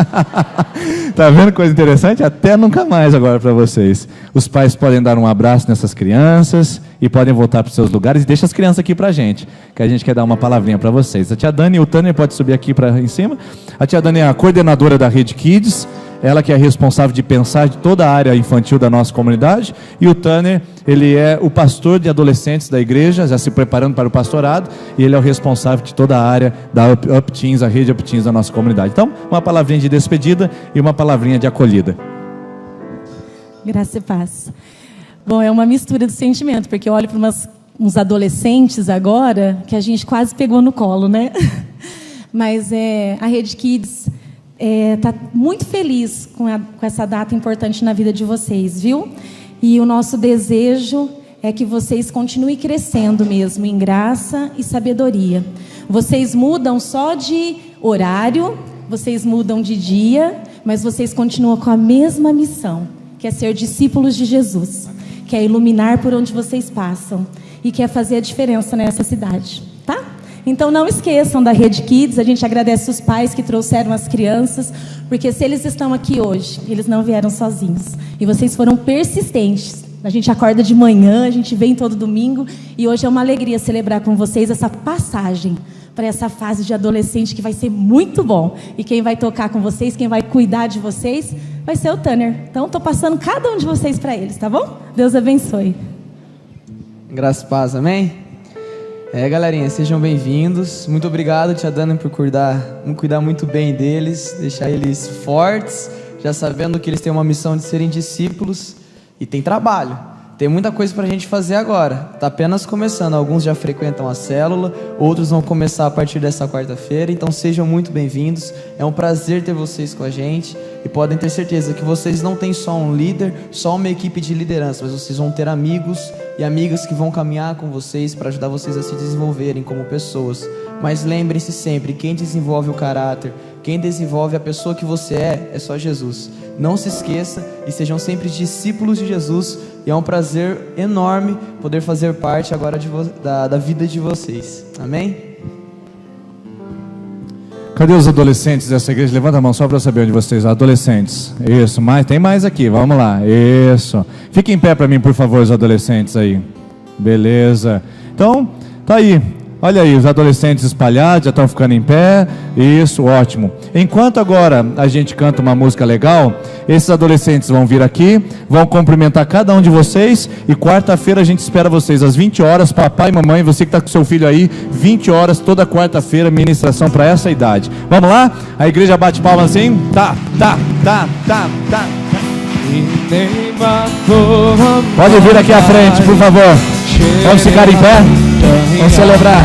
Tá vendo coisa interessante? Até nunca mais agora para vocês. Os pais podem dar um abraço nessas crianças e podem voltar para os seus lugares. E deixa as crianças aqui para a gente, que a gente quer dar uma palavrinha para vocês. A tia Dani e o Tanner pode subir aqui em cima. A tia Dani é a coordenadora da Rede Kids, ela que é responsável de pensar de toda a área infantil da nossa comunidade. E o Tanner, ele é o pastor de adolescentes da igreja, já se preparando para o pastorado, e ele é o responsável de toda a área da Up Teens, a rede Up Teens da nossa comunidade. Então, uma palavrinha de despedida e uma palavrinha de acolhida. Graça e paz. Bom, é uma mistura de sentimento, porque eu olho para uns adolescentes agora, que a gente quase pegou no colo, né? Mas a Rede Kids está muito feliz com essa data importante na vida de vocês, viu? E o nosso desejo é que vocês continuem crescendo mesmo em graça e sabedoria. Vocês mudam só de horário, vocês mudam de dia, mas vocês continuam com a mesma missão, que é ser discípulos de Jesus, que é iluminar por onde vocês passam e que é fazer a diferença nessa cidade, tá? Então não esqueçam da Rede Kids. A gente agradece os pais que trouxeram as crianças, porque se eles estão aqui hoje, eles não vieram sozinhos. E vocês foram persistentes. A gente acorda de manhã, a gente vem todo domingo, e hoje é uma alegria celebrar com vocês essa passagem para essa fase de adolescente que vai ser muito bom. E quem vai tocar com vocês, quem vai cuidar de vocês, vai ser o Tanner. Então estou passando cada um de vocês para eles, tá bom? Deus abençoe. Graças e paz, amém? Galerinha, sejam bem-vindos. Muito obrigado, tia Dani, por cuidar muito bem deles, deixar eles fortes, já sabendo que eles têm uma missão de serem discípulos. E tem trabalho, tem muita coisa pra gente fazer agora. Tá apenas começando, alguns já frequentam a célula, outros vão começar a partir dessa quarta-feira. Então sejam muito bem-vindos, é um prazer ter vocês com a gente. E podem ter certeza que vocês não têm só um líder, só uma equipe de liderança, mas vocês vão ter amigos e amigas que vão caminhar com vocês para ajudar vocês a se desenvolverem como pessoas. Mas lembrem-se sempre, quem desenvolve o caráter, quem desenvolve a pessoa que você é só Jesus. Não se esqueça e sejam sempre discípulos de Jesus. E é um prazer enorme poder fazer parte agora da vida de vocês. Amém? Cadê os adolescentes dessa igreja? Levanta a mão só para eu saber onde vocês estão. Adolescentes. Isso, tem mais aqui, vamos lá. Isso. Fiquem em pé para mim, por favor, os adolescentes aí. Beleza. Então, tá aí. Olha aí, os adolescentes espalhados já estão ficando em pé. Isso, ótimo. Enquanto agora a gente canta uma música legal, esses adolescentes vão vir aqui, vão cumprimentar cada um de vocês. E quarta-feira a gente espera vocês às 20 horas, papai e mamãe, você que está com seu filho aí, 20 horas toda quarta-feira, ministração para essa idade. Vamos lá? A igreja bate palmas assim. Tá. Pode vir aqui à frente, por favor. Vamos ficar em pé? Vamos celebrar.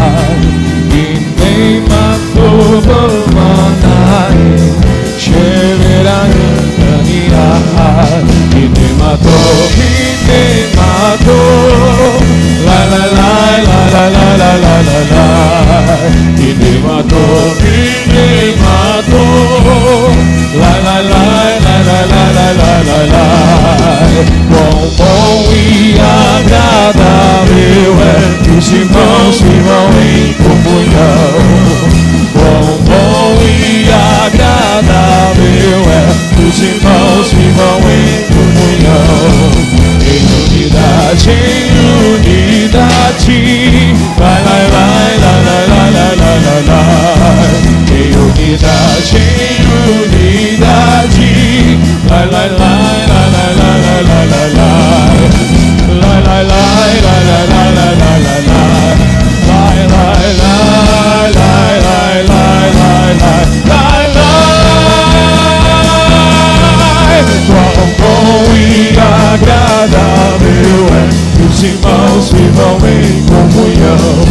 Quão bom e agradável é que os irmãos vivam em comunhão. Quão bom e agradável é que os irmãos vivam em comunhão. Em unidade, vai, vai, vai, lá, lá, lá, lá, lá, lá, lá. Em unidade, vai, vai, lá, lá, lá, lá, lá, lá, lá, lá. Lá, lá, lá, lá, lá, lá, lá, lá, lá, lá. Lá, lá, lá, lá, lá, lá, lá, lá, lá. Quão bom e agradável é que os irmãos vivam em comunhão.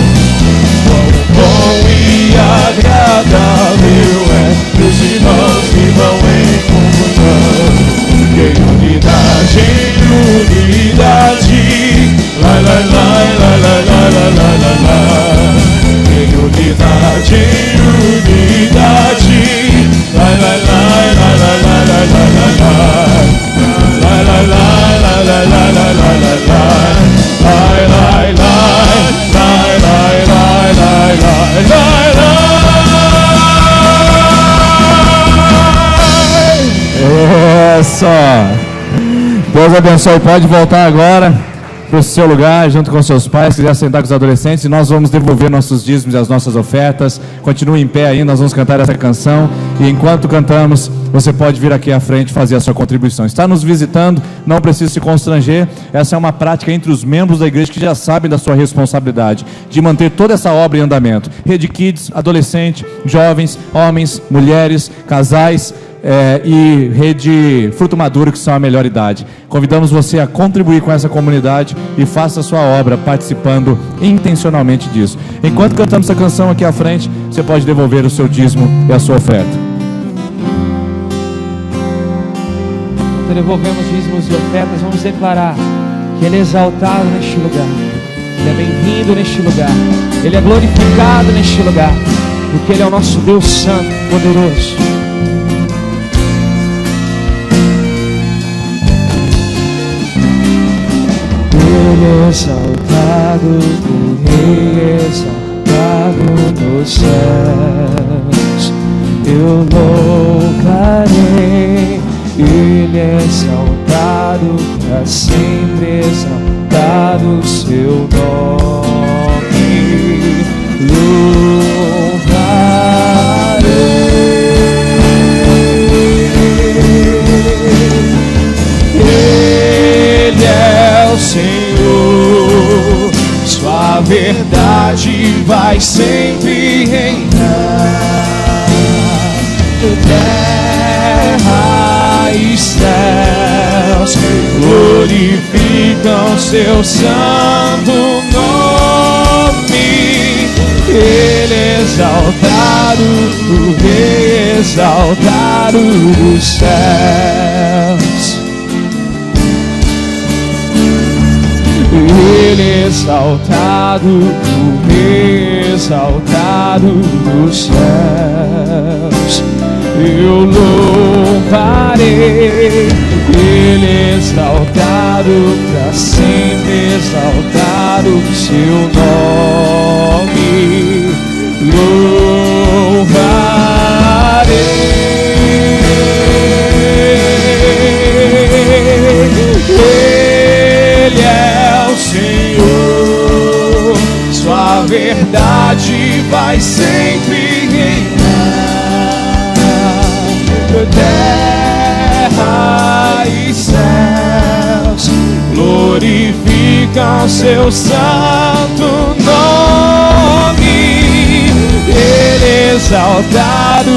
Quão bom e agradável é que os irmãos vivam em comunhão. Em unidade, lá, lá, lá, lá, lá, lá, lá, lá, lá, lá. Em unidade, lá, lá, lá, lá, lá, lá, lá, lá, lá, lá. Lá, lá, lá, lá, lá, lá, lá, lá, lá, lá. Lá, lá, lá, lá, lá, lá, lá, lá, lá. É só. Deus abençoe. Pode voltar agora para o seu lugar, junto com seus pais. Se quiser sentar com os adolescentes, nós vamos devolver nossos dízimos e as nossas ofertas. Continue em pé aí, nós vamos cantar essa canção. E enquanto cantamos, você pode vir aqui à frente e fazer a sua contribuição. Está nos visitando, não precisa se constranger. Essa é uma prática entre os membros da igreja que já sabem da sua responsabilidade de manter toda essa obra em andamento. Rede Kids, adolescente, jovens, homens, mulheres, casais, e Rede Fruto Maduro, que são a melhor idade. Convidamos você a contribuir com essa comunidade e faça a sua obra participando intencionalmente disso. Enquanto cantamos essa canção aqui à frente, você pode devolver o seu dízimo e a sua oferta. Quando devolvemos dízimos e ofertas, vamos declarar que Ele é exaltado neste lugar, Ele é bem-vindo neste lugar, Ele é glorificado neste lugar, porque Ele é o nosso Deus Santo, poderoso. Ele é exaltado, o Rei exaltado nos céus. Eu louvarei, Ele é exaltado, para sempre exaltado o seu nome. Ele é o Senhor, sua verdade vai sempre reinar. Terra e céus glorificam seu santo nome. Ele é exaltado, o Rei exaltado dos céus. Ele é exaltado, o Rei exaltado dos céus. Eu louvarei, Ele é exaltado, para sempre exaltado o seu nome. Louvarei. Ele é o Senhor, sua verdade vai sempre reinar. Terra e céus glorificam seu santo nome. Ele é exaltado,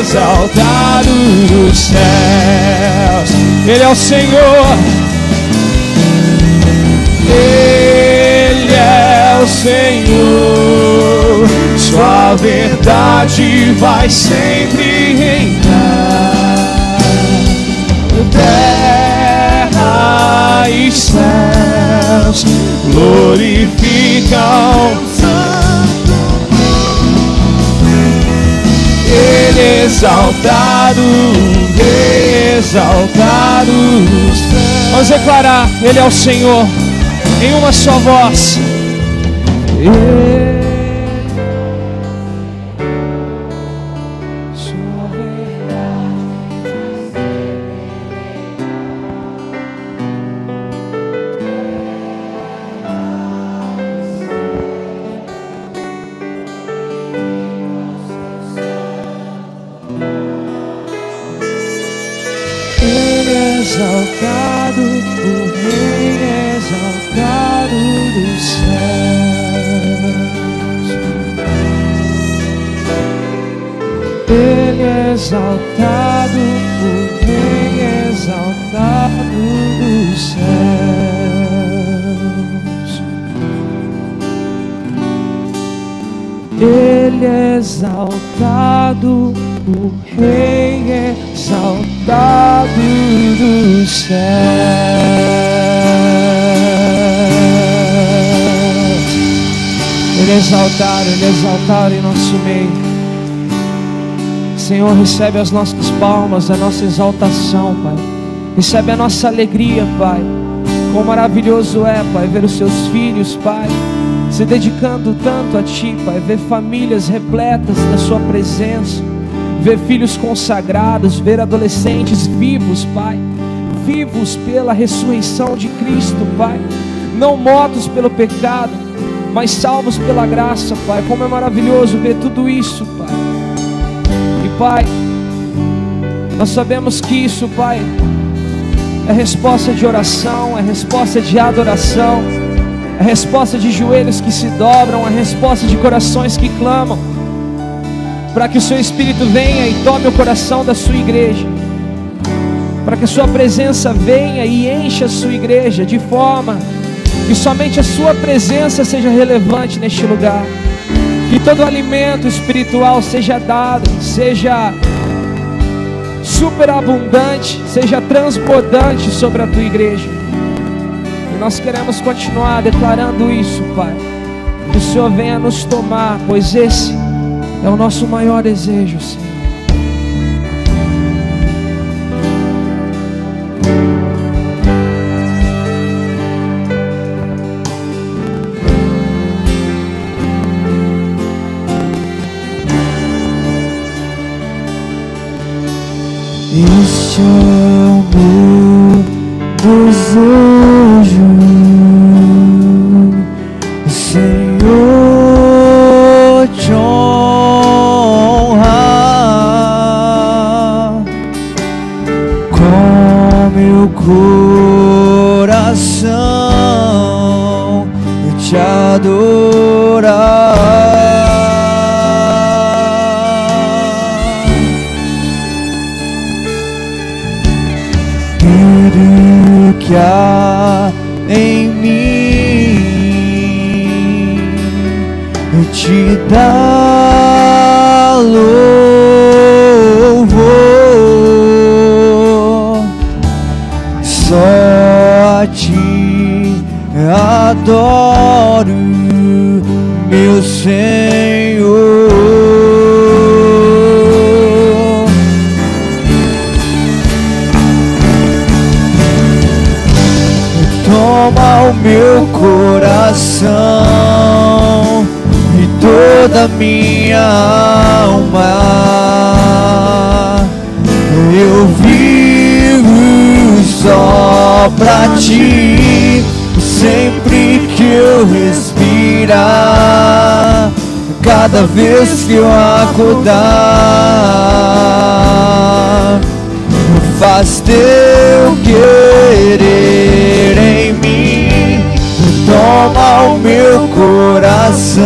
exaltado dos céus. Ele é o Senhor. Ele é o Senhor, sua verdade vai sempre reinar. Terra e céus glorificam Ele é exaltado, exaltado. Vamos declarar, Ele é o Senhor, em uma só voz. Exaltado, o Rei exaltado dos céus. Ele é exaltado, o Rei exaltado dos céus. Ele é exaltado, o Rei exaltado dos céus. Ele é exaltado em nosso meio. Senhor, recebe as nossas palmas, a nossa exaltação, Pai. Recebe a nossa alegria, Pai. Quão maravilhoso é, Pai, ver os seus filhos, Pai, se dedicando tanto a Ti, Pai. Ver famílias repletas da Sua presença, ver filhos consagrados, ver adolescentes vivos, Pai, vivos pela ressurreição de Cristo, Pai, não mortos pelo pecado, mas salvos pela graça, Pai. Como é maravilhoso ver tudo isso, Pai. E Pai, nós sabemos que isso, Pai, é resposta de oração, é resposta de adoração, é resposta de joelhos que se dobram, é resposta de corações que clamam, para que o seu Espírito venha e tome o coração da sua igreja, para que a sua presença venha e encha a sua igreja, de forma que somente a sua presença seja relevante neste lugar, que todo alimento espiritual seja dado, seja superabundante, seja transbordante sobre a tua igreja. E nós queremos continuar declarando isso, Pai, que o Senhor venha nos tomar, pois esse é o nosso maior desejo, Senhor. Este é o meu desejo, Senhor, te honrar com meu coração, te adorar. Tudo que há em mim te dá louvor, só a ti adoro, meu Senhor. Toma o meu coração e toda minha alma, eu vivo só pra ti, sempre que eu respirar. respirar. Cada vez que eu acordar, faz teu querer em mim. Toma o meu coração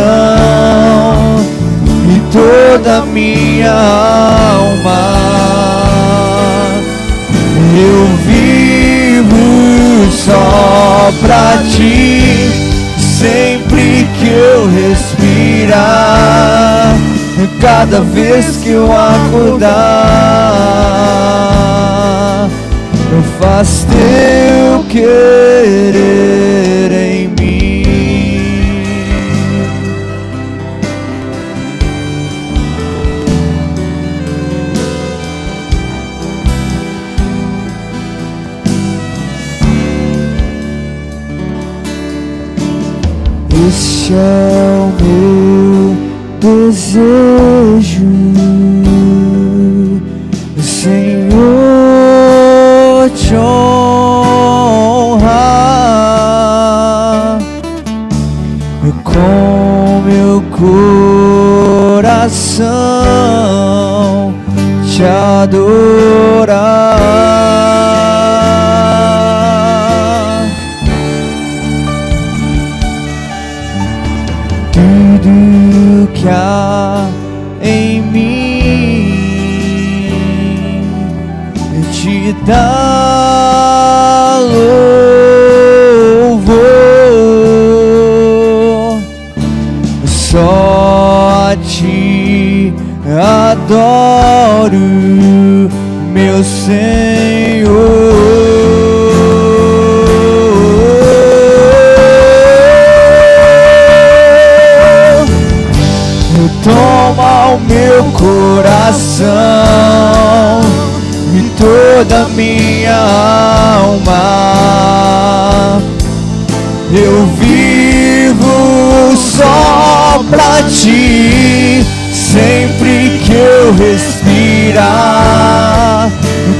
e toda a minha alma. Eu vivo só pra ti, sempre que eu respirar. Cada vez que eu acordar, faz teu querer em mim. Este é o meu desejo, Senhor, te honrar com meu coração, te adorar. Tudo que há em mim te dá louvor. Só a ti adoro, meu Senhor. Toma o meu coração e toda a minha alma. Eu vivo só pra ti, sempre que eu respirar.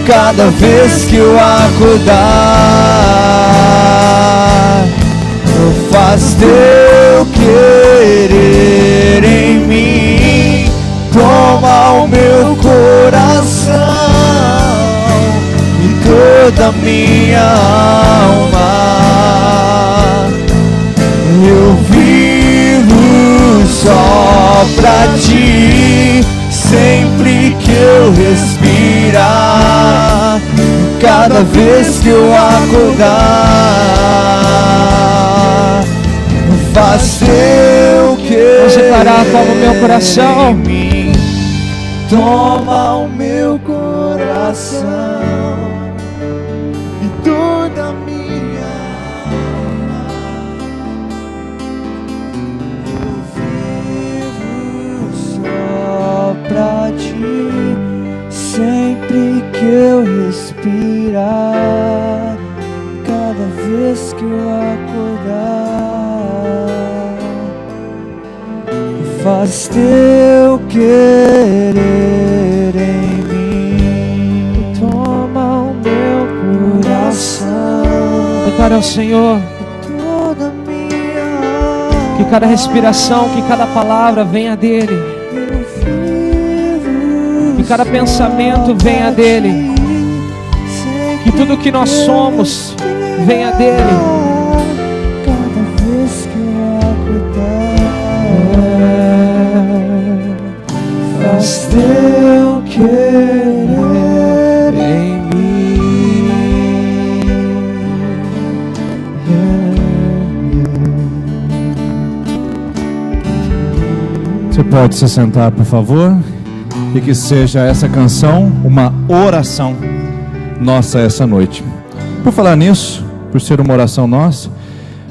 Cada vez que eu acordar, faz teu querer em mim. Toma o meu coração e toda a minha alma. Eu vivo só pra ti, sempre que eu respirar. Cada vez que eu acordar, faz teu querer. Vamos declarar: toma o meu coração. Em mim. Toma o meu coração e toda a minha alma. Eu vivo só pra ti, sempre que eu respirar. Cada vez que eu acordar, faz teu querer em mim. Toma o meu coração. Declara ao Senhor Toda minha alma. que cada respiração, que cada palavra venha dele, que cada pensamento venha dele, que tudo que nós somos venha dele. Cada vez que eu acordar, faz teu querer em mim. Você pode se sentar, por favor, e que seja essa canção uma oração nossa essa noite. Por falar nisso, por ser uma oração nossa,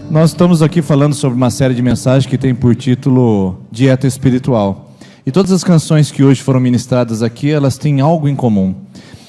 nós estamos aqui falando sobre uma série de mensagens que tem por título Dieta Espiritual. E todas as canções que hoje foram ministradas aqui, elas têm algo em comum.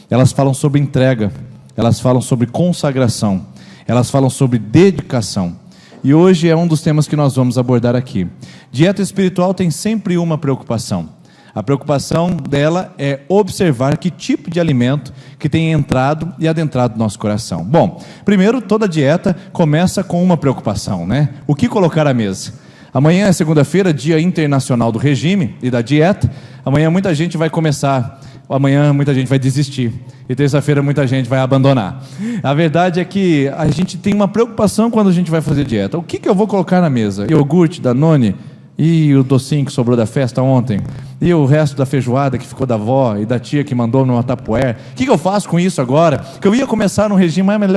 Elas falam sobre entrega, elas falam sobre consagração, elas falam sobre dedicação. E hoje é um dos temas que nós vamos abordar aqui. Dieta espiritual tem sempre uma preocupação. A preocupação dela é observar que tipo de alimento que tem entrado e adentrado no nosso coração. Bom, primeiro, toda dieta começa com uma preocupação, né? O que colocar à mesa? Amanhã é segunda-feira, Dia Internacional do Regime e da Dieta. Amanhã muita gente vai começar, amanhã muita gente vai desistir. E terça-feira muita gente vai abandonar. A verdade é que a gente tem uma preocupação quando a gente vai fazer dieta. O que eu vou colocar na mesa? Iogurte, Danone e o docinho que sobrou da festa ontem? E o resto da feijoada que ficou da avó e da tia que mandou numa Tupperware? O que eu faço com isso agora? Que eu ia começar um regime, mas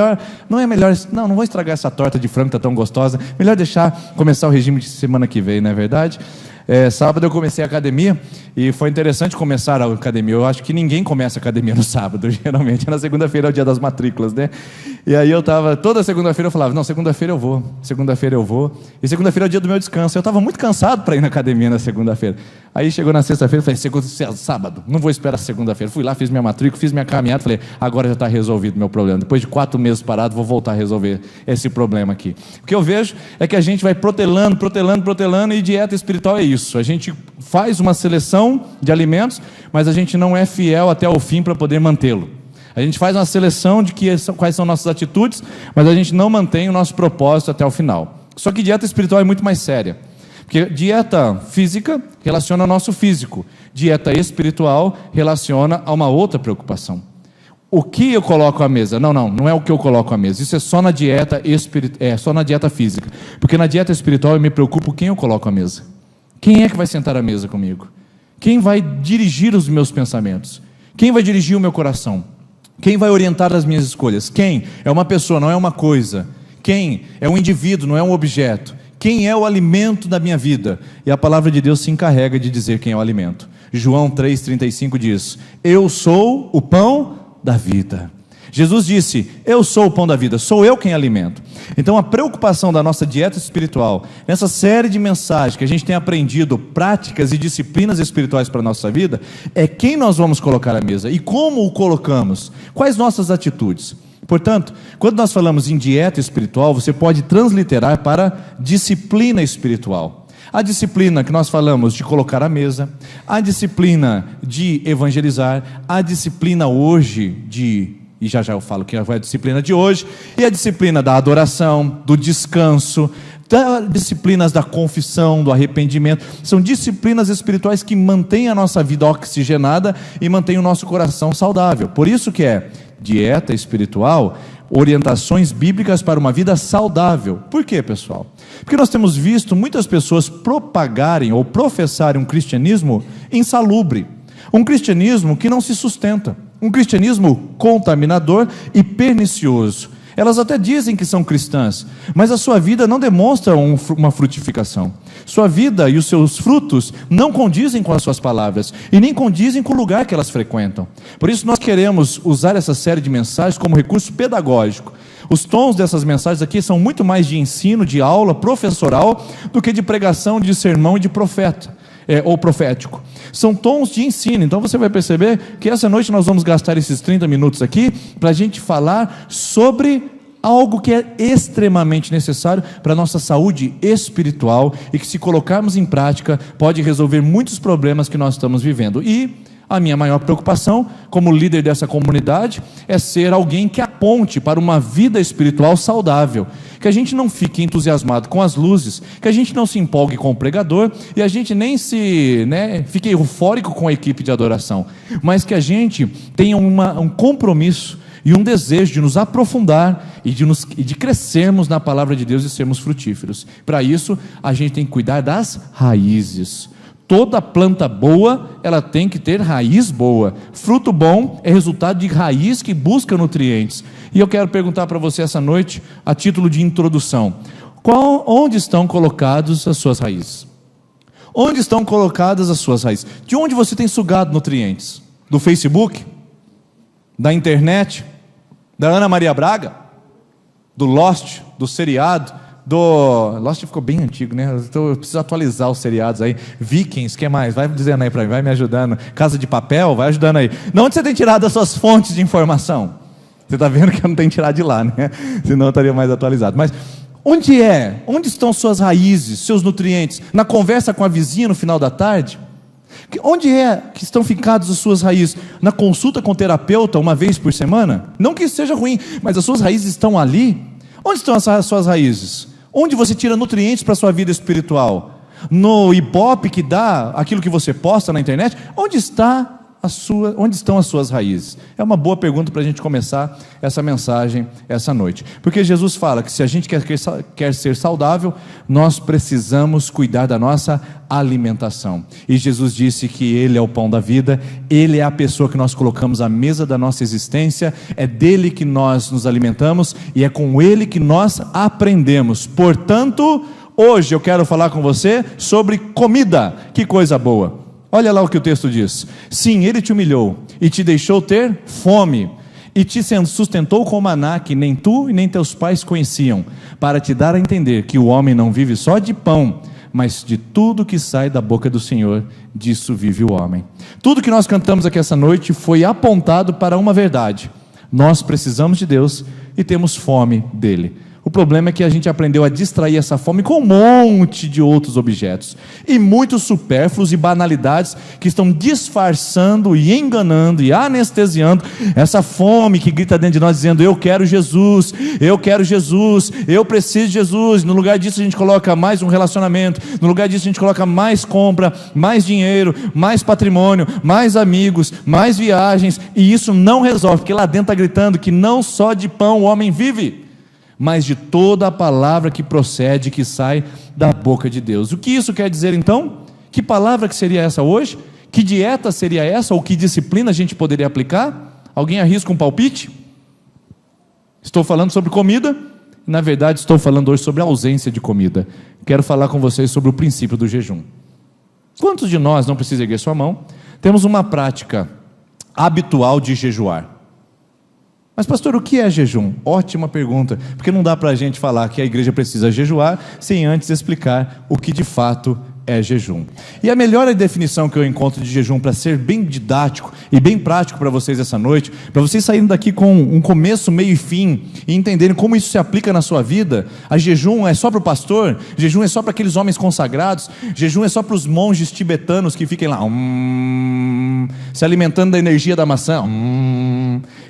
não vou estragar essa torta de frango que está tão gostosa. Melhor deixar começar o regime de semana que vem, não é verdade? Sábado eu comecei a academia e foi interessante começar a academia. Eu acho que ninguém começa a academia no sábado, geralmente na segunda-feira é o dia das matrículas, né? E aí toda segunda-feira eu falava, não, segunda-feira eu vou, e segunda-feira é o dia do meu descanso. Eu estava muito cansado para ir na academia na segunda-feira. Aí chegou na sexta-feira, falei, sábado, não vou esperar segunda-feira. Fui lá, fiz minha matrícula, fiz minha caminhada, falei, agora já está resolvido o meu problema. Depois de 4 meses parado, vou voltar a resolver esse problema aqui. O que eu vejo é que a gente vai protelando, e dieta espiritual é isso. A gente faz uma seleção de alimentos, mas a gente não é fiel até o fim para poder mantê-lo. A gente faz uma seleção de quais são nossas atitudes, mas a gente não mantém o nosso propósito até o final. Só que dieta espiritual é muito mais séria. Porque dieta física relaciona ao nosso físico. Dieta espiritual relaciona a uma outra preocupação. O que eu coloco à mesa? Não é o que eu coloco à mesa. Isso é só na dieta só na dieta física. Porque na dieta espiritual eu me preocupo quem eu coloco à mesa. Quem é que vai sentar à mesa comigo? Quem vai dirigir os meus pensamentos? Quem vai dirigir o meu coração? Quem vai orientar as minhas escolhas? Quem? É uma pessoa, não é uma coisa. Quem? É um indivíduo, não é um objeto. Quem é o alimento da minha vida? E a palavra de Deus se encarrega de dizer quem é o alimento. João 3,35 diz: eu sou o pão da vida. Jesus disse, eu sou o pão da vida, sou eu quem alimento. Então a preocupação da nossa dieta espiritual, nessa série de mensagens que a gente tem aprendido, práticas e disciplinas espirituais para a nossa vida, é quem nós vamos colocar à mesa e como o colocamos, quais nossas atitudes. Portanto, quando nós falamos em dieta espiritual, você pode transliterar para disciplina espiritual. A disciplina que nós falamos de colocar à mesa, a disciplina de evangelizar, a disciplina hoje e já eu falo que é a disciplina de hoje, e a disciplina da adoração, do descanso, das disciplinas da confissão, do arrependimento. São disciplinas espirituais que mantêm a nossa vida oxigenada e mantêm o nosso coração saudável. Por isso que é dieta espiritual, orientações bíblicas para uma vida saudável. Por quê, pessoal? Porque nós temos visto muitas pessoas propagarem ou professarem um cristianismo insalubre, um cristianismo que não se sustenta, um cristianismo contaminador e pernicioso. Elas até dizem que são cristãs, mas a sua vida não demonstra uma frutificação. Sua vida e os seus frutos não condizem com as suas palavras e nem condizem com o lugar que elas frequentam. Por isso nós queremos usar essa série de mensagens como recurso pedagógico. Os tons dessas mensagens aqui são muito mais de ensino, de aula professoral, do que de pregação, de sermão e de profeta. Ou profético. São tons de ensino. Então você vai perceber que essa noite nós vamos gastar esses 30 minutos aqui para a gente falar sobre algo que é extremamente necessário para a nossa saúde espiritual e que, se colocarmos em prática, pode resolver muitos problemas que nós estamos vivendo. E a minha maior preocupação como líder dessa comunidade é ser alguém que aponte para uma vida espiritual saudável, que a gente não fique entusiasmado com as luzes, que a gente não se empolgue com o pregador e a gente nem fique eufórico com a equipe de adoração, mas que a gente tenha um compromisso e um desejo de nos aprofundar e de crescermos na palavra de Deus e sermos frutíferos. Para isso a gente tem que cuidar das raízes. Toda planta boa, ela tem que ter raiz boa. Fruto bom é resultado de raiz que busca nutrientes. E eu quero perguntar para você essa noite, a título de introdução: onde estão colocadas as suas raízes? Onde estão colocadas as suas raízes? De onde você tem sugado nutrientes? Do Facebook? Da internet? Da Ana Maria Braga? Do Lost? Do seriado? Lost ficou bem antigo, né? Eu preciso atualizar os seriados aí. Vikings, o que mais? Vai dizendo aí para mim, vai me ajudando. Casa de Papel, vai ajudando aí. De onde você tem tirado as suas fontes de informação? Você está vendo que eu não tenho tirado de lá, né? Senão eu estaria mais atualizado. Mas onde estão suas raízes, seus nutrientes? Na conversa com a vizinha no final da tarde? Onde é que estão fincadas as suas raízes? Na consulta com o terapeuta uma vez por semana? Não que isso seja ruim, mas as suas raízes estão ali. Onde estão as suas raízes? Onde você tira nutrientes para a sua vida espiritual? No Ibope que dá aquilo que você posta na internet? Onde estão as suas raízes? É uma boa pergunta para a gente começar essa mensagem essa noite. Porque Jesus fala que se a gente quer ser saudável, nós precisamos cuidar da nossa alimentação. E Jesus disse que Ele é o pão da vida, Ele é a pessoa que nós colocamos à mesa da nossa existência, é dele que nós nos alimentamos e é com Ele que nós aprendemos. Portanto, hoje eu quero falar com você sobre comida. Que coisa boa! Olha lá o que o texto diz. Sim, Ele te humilhou e te deixou ter fome e te sustentou com maná que nem tu e nem teus pais conheciam, para te dar a entender que o homem não vive só de pão, mas de tudo que sai da boca do Senhor, disso vive o homem. Tudo que nós cantamos aqui essa noite foi apontado para uma verdade: nós precisamos de Deus e temos fome dele. O problema é que a gente aprendeu a distrair essa fome com um monte de outros objetos e muitos supérfluos e banalidades que estão disfarçando e enganando e anestesiando essa fome que grita dentro de nós dizendo: eu quero Jesus, eu quero Jesus, eu preciso de Jesus. No lugar disso a gente coloca mais um relacionamento, no lugar disso a gente coloca mais compra, mais dinheiro, mais patrimônio, mais amigos, mais viagens, e isso não resolve, porque lá dentro está gritando que não só de pão o homem vive, mas de toda a palavra que procede, que sai da boca de Deus. O que isso quer dizer então? Que palavra que seria essa hoje? Que dieta seria essa? Ou que disciplina a gente poderia aplicar? Alguém arrisca um palpite? Estou falando sobre comida? Na verdade estou falando hoje sobre a ausência de comida. Quero falar com vocês sobre o princípio do jejum. Quantos de nós, não precisa erguer sua mão, temos uma prática habitual de jejuar? Mas pastor, o que é jejum? Ótima pergunta, porque não dá para a gente falar que a igreja precisa jejuar sem antes explicar o que de fato é jejum. E a melhor definição que eu encontro de jejum, para ser bem didático e bem prático para vocês essa noite, para vocês saírem daqui com um começo, meio e fim, e entenderem como isso se aplica na sua vida. A jejum é só para o pastor? Jejum é só para aqueles homens consagrados? Jejum é só para os monges tibetanos que fiquem lá se alimentando da energia da maçã?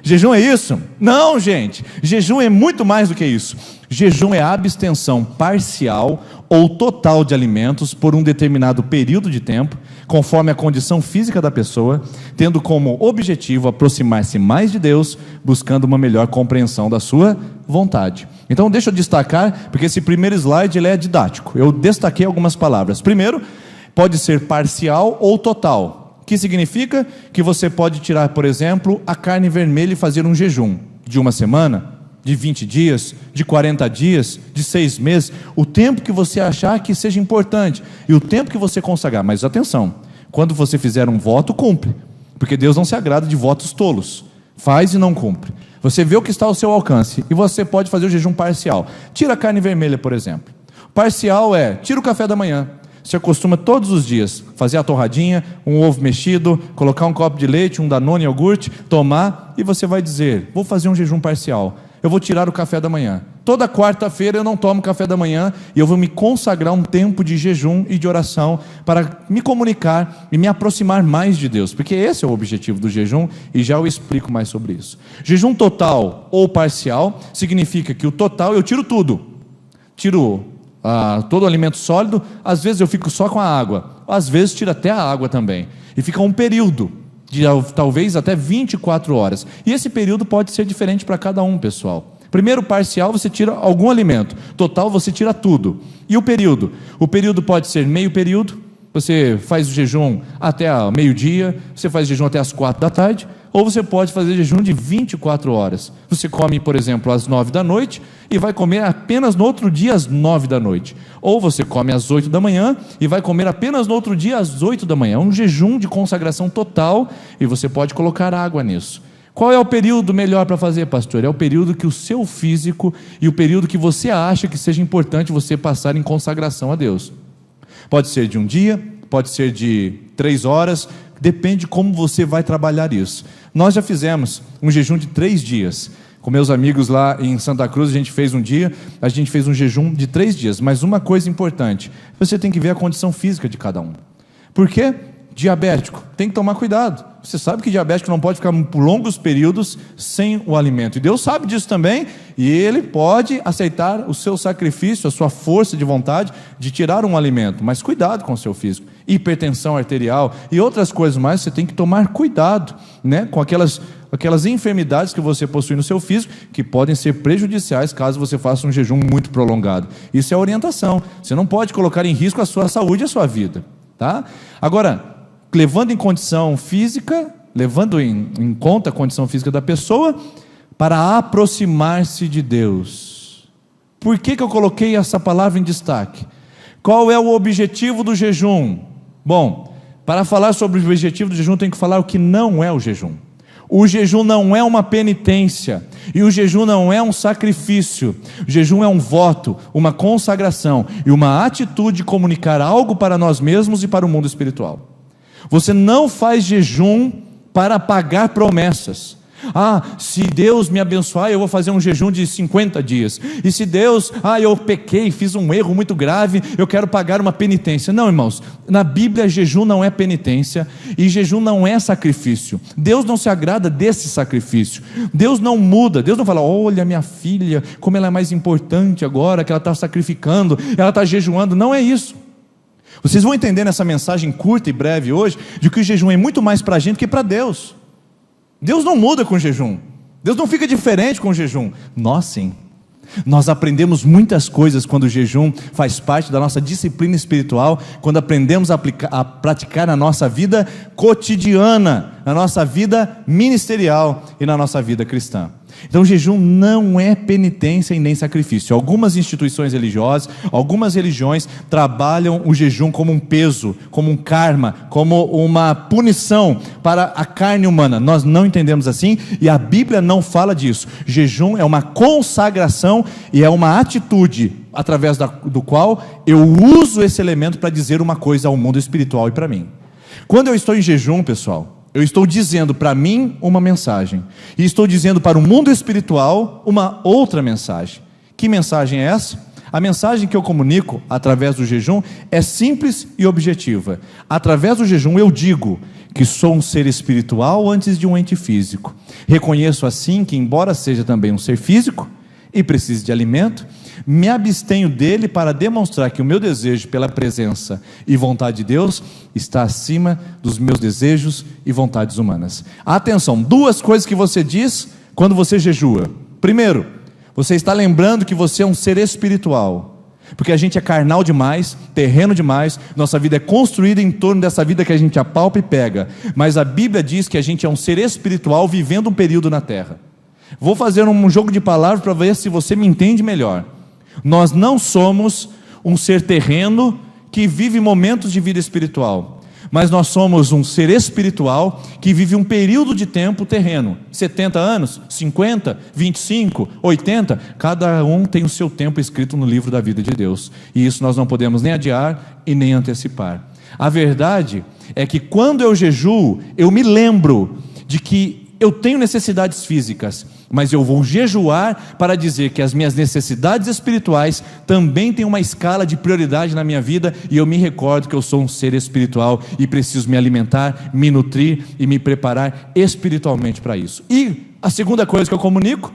Jejum é isso? Não, gente, jejum é muito mais do que isso. Jejum é a abstenção parcial ou total de alimentos por um determinado período de tempo, conforme a condição física da pessoa, tendo como objetivo aproximar-se mais de Deus, buscando uma melhor compreensão da sua vontade. Então deixa eu destacar, porque esse primeiro slide ele é didático. Eu destaquei algumas palavras. Primeiro, pode ser parcial ou total, que significa que você pode tirar, por exemplo, a carne vermelha e fazer um jejum de uma semana, de 20 dias, de 40 dias, de 6 meses, o tempo que você achar que seja importante, e o tempo que você consagrar. Mas atenção, quando você fizer um voto, cumpre, porque Deus não se agrada de votos tolos. Faz e não cumpre. Você vê o que está ao seu alcance, e você pode fazer o jejum parcial. Tira a carne vermelha, por exemplo. Parcial é, tira o café da manhã. Você costuma todos os dias fazer a torradinha, um ovo mexido, colocar um copo de leite, um Danone iogurte, tomar, e você vai dizer: vou fazer um jejum parcial. Eu vou tirar o café da manhã. Toda quarta-feira eu não tomo café da manhã e eu vou me consagrar um tempo de jejum e de oração para me comunicar e me aproximar mais de Deus, porque esse é o objetivo do jejum, e já eu explico mais sobre isso. Jejum total ou parcial significa que o total eu tiro tudo. Tiro todo o alimento sólido, às vezes eu fico só com a água, às vezes tiro até a água também, e fica um período de talvez até 24 horas, e esse período pode ser diferente para cada um, pessoal. Primeiro, parcial, você tira algum alimento, total você tira tudo. E o período? O período pode ser meio período, você faz o jejum até meio-dia, você faz o jejum até as 4 da tarde, ou você pode fazer jejum de 24 horas. Você come, por exemplo, às 9 da noite e vai comer apenas no outro dia às 9 da noite. Ou você come às 8 da manhã e vai comer apenas no outro dia às 8 da manhã. É um jejum de consagração total, e você pode colocar água nisso. Qual é o período melhor para fazer, pastor? É o período que o seu físico e o período que você acha que seja importante você passar em consagração a Deus. Pode ser de um dia, pode ser de 3 horas, depende de como você vai trabalhar isso. Nós já fizemos um jejum de 3 dias. Com meus amigos lá em Santa Cruz, a gente fez um jejum de 3 dias. Mas uma coisa importante, você tem que ver a condição física de cada um. Por quê? Diabético, tem que tomar cuidado. Você sabe que diabético não pode ficar por longos períodos sem o alimento. E Deus sabe disso também. E Ele pode aceitar o seu sacrifício, a sua força de vontade de tirar um alimento. Mas cuidado com o seu físico. Hipertensão arterial e outras coisas mais, você tem que tomar cuidado, né? Com aquelas enfermidades que você possui no seu físico, que podem ser prejudiciais caso você faça um jejum muito prolongado. Isso é orientação. Você não pode colocar em risco a sua saúde e a sua vida, tá? Agora, levando em conta a condição física da pessoa, para aproximar-se de Deus. Por que eu coloquei essa palavra em destaque? Qual é o objetivo do jejum? Bom, para falar sobre o objetivo do jejum, tem que falar o que não é o jejum. O jejum não é uma penitência, e o jejum não é um sacrifício. O jejum é um voto, uma consagração e uma atitude de comunicar algo para nós mesmos e para o mundo espiritual. Você não faz jejum para pagar promessas. Se Deus me abençoar, eu vou fazer um jejum de 50 dias. E se Deus, eu pequei, fiz um erro muito grave, eu quero pagar uma penitência. Não, irmãos, na Bíblia jejum não é penitência e jejum não é sacrifício. Deus não se agrada desse sacrifício. Deus não muda, Deus não fala, olha minha filha, como ela é mais importante agora, que ela está sacrificando, ela está jejuando. Não é isso. Vocês vão entender nessa mensagem curta e breve hoje, de que o jejum é muito mais para a gente que para Deus. Deus não muda com o jejum, Deus não fica diferente com o jejum. Nós sim, nós aprendemos muitas coisas quando o jejum faz parte da nossa disciplina espiritual, quando aprendemos a praticar na nossa vida cotidiana, na nossa vida ministerial e na nossa vida cristã. Então o jejum não é penitência e nem sacrifício. Algumas instituições religiosas, algumas religiões trabalham o jejum como um peso, como um karma, como uma punição para a carne humana. Nós não entendemos assim e a Bíblia não fala disso. Jejum é uma consagração e é uma atitude através do qual eu uso esse elemento para dizer uma coisa ao mundo espiritual e para mim. Quando eu estou em jejum, pessoal, eu estou dizendo para mim uma mensagem, e estou dizendo para o mundo espiritual uma outra mensagem. Que mensagem é essa? A mensagem que eu comunico através do jejum é simples e objetiva. Através do jejum eu digo que sou um ser espiritual antes de um ente físico. Reconheço assim que, embora seja também um ser físico e precise de alimento, me abstenho dele para demonstrar que o meu desejo pela presença e vontade de Deus está acima dos meus desejos e vontades humanas. Atenção, duas coisas que você diz quando você jejua. Primeiro, você está lembrando que você é um ser espiritual, porque a gente é carnal demais, terreno demais, nossa vida é construída em torno dessa vida que a gente apalpa e pega, mas a Bíblia diz que a gente é um ser espiritual vivendo um período na terra. Vou fazer um jogo de palavras para ver se você me entende melhor. Nós não somos um ser terreno que vive momentos de vida espiritual, mas nós somos um ser espiritual que vive um período de tempo terreno, 70 anos, 50, 25, 80, cada um tem o seu tempo escrito no livro da vida de Deus, e isso nós não podemos nem adiar e nem antecipar. A verdade é que quando eu jejuo, eu me lembro de que eu tenho necessidades físicas, mas eu vou jejuar para dizer que as minhas necessidades espirituais também têm uma escala de prioridade na minha vida, e eu me recordo que eu sou um ser espiritual e preciso me alimentar, me nutrir e me preparar espiritualmente para isso. E a segunda coisa que eu comunico